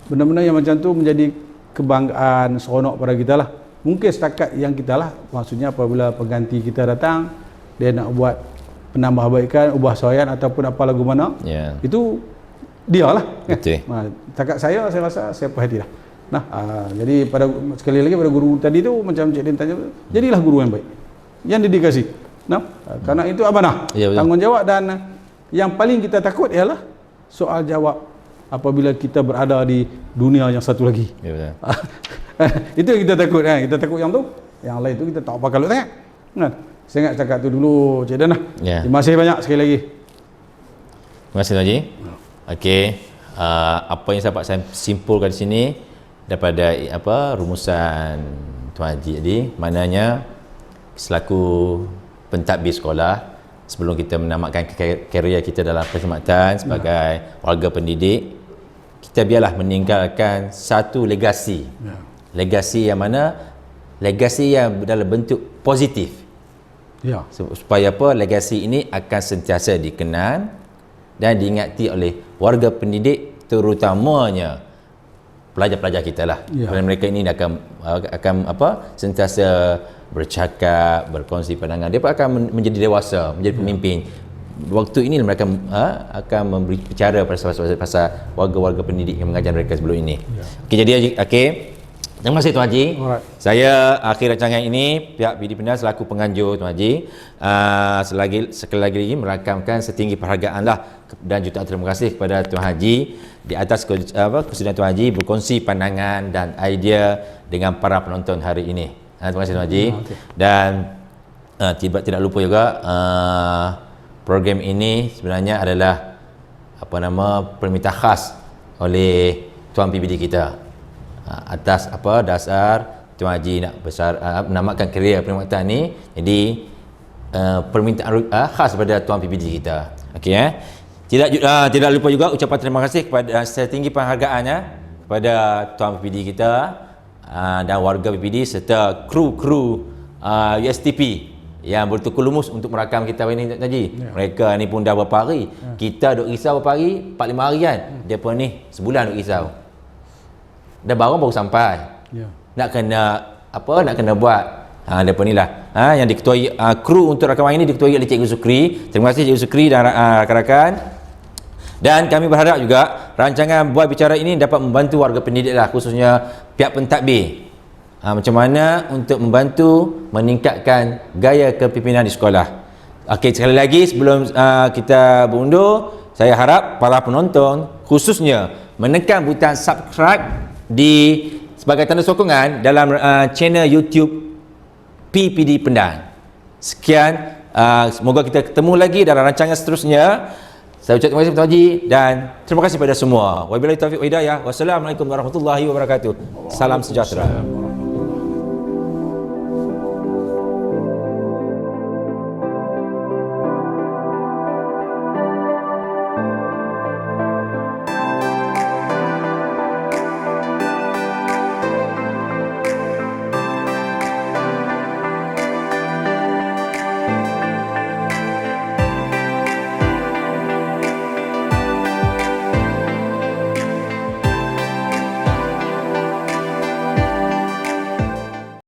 benda-benda yang macam tu menjadi kebanggaan, seronok pada kita lah. Mungkin setakat yang kita lah, maksudnya apabila pengganti kita datang, dia nak buat penambahbaikan, ubah suaian ataupun apa lagu mana, itu dia lah. Setakat saya rasa saya puas hati lah. Jadi sekali lagi pada guru tadi tu, macam Cik Din tanya, jadilah guru yang baik, yang dedikasi. Karena itu amanah, tanggungjawab, dan yang paling kita takut ialah soal jawab apabila kita berada di dunia yang satu lagi. Itu yang kita takut. Kita takut yang tu, yang lain tu kita tak apa kalau sangat. Saya ingat cakap tu dulu Cik Dan lah. Terima kasih banyak sekali lagi. Terima kasih Tuan Haji. Okey, apa yang saya simpulkan di sini daripada rumusan Tuan Haji tadi, maknanya selaku pentadbir sekolah, sebelum kita menamatkan karier kita dalam perkhidmatan sebagai warga pendidik, kita biarlah meninggalkan satu legasi. Legasi yang mana? Legasi yang dalam bentuk positif. Supaya apa? Legasi ini akan sentiasa dikenal dan diingati oleh warga pendidik, terutamanya pelajar-pelajar kita lah. Kerana mereka ini akan sentiasa bercakap, berkongsi pandangan. Dia akan menjadi dewasa, menjadi pemimpin. Waktu ini mereka akan berbicara pasal warga-warga pendidik yang mengajar mereka sebelum ini. Okey, jadi Terima kasih Tuan Haji. Alright. Saya akhir rancangan ini, pihak PD Pendas selaku penganjur Tuan Haji, sekali lagi merakamkan setinggi penghargaan lah dan jutaan terima kasih kepada Tuan Haji di atas kesudian Tuan Haji berkongsi pandangan dan idea dengan para penonton hari ini. Terima kasih Tuan Haji. Okay. Dan tidak lupa juga program ini sebenarnya adalah permintaan khas oleh Tuan PBD kita. Atas dasar Tuan Haji nak menamatkan kerjaya perkhidmatan ni, jadi permintaan khas kepada Tuan PBD kita. Okey tidak lupa juga ucapan terima kasih kepada setinggi penghargaannya kepada Tuan PBD kita dan warga PBD serta kru USTP yang bertukar lumus untuk merakam kita hari ni Tuan Haji. Mereka ni pun dah berapa hari. Kita duk risau berapa hari? 4-5 hari kan. Depa ni sebulan duk risau. Dah baru sampai. Nak kena buat. Depa ni lah. Yang diketuai kru untuk rakaman ini diketuai oleh Cikgu Sukri. Terima kasih Cikgu Sukri dan rakan-rakan. Dan kami berharap juga rancangan buat bicara ini dapat membantu warga pendidik lah, khususnya pihak pentadbir. Macam mana untuk membantu meningkatkan gaya kepimpinan di sekolah. Okey, sekali lagi sebelum kita berundur, saya harap para penonton khususnya menekan butang subscribe sebagai tanda sokongan dalam channel YouTube PPD Pendan. Sekian, semoga kita ketemu lagi dalam rancangan seterusnya. Saya ucap terima kasih Tuan Haji dan terima kasih pada semua. Wabillahi taufiq wa hidayah. Wassalamualaikum warahmatullahi wabarakatuh. Salam sejahtera.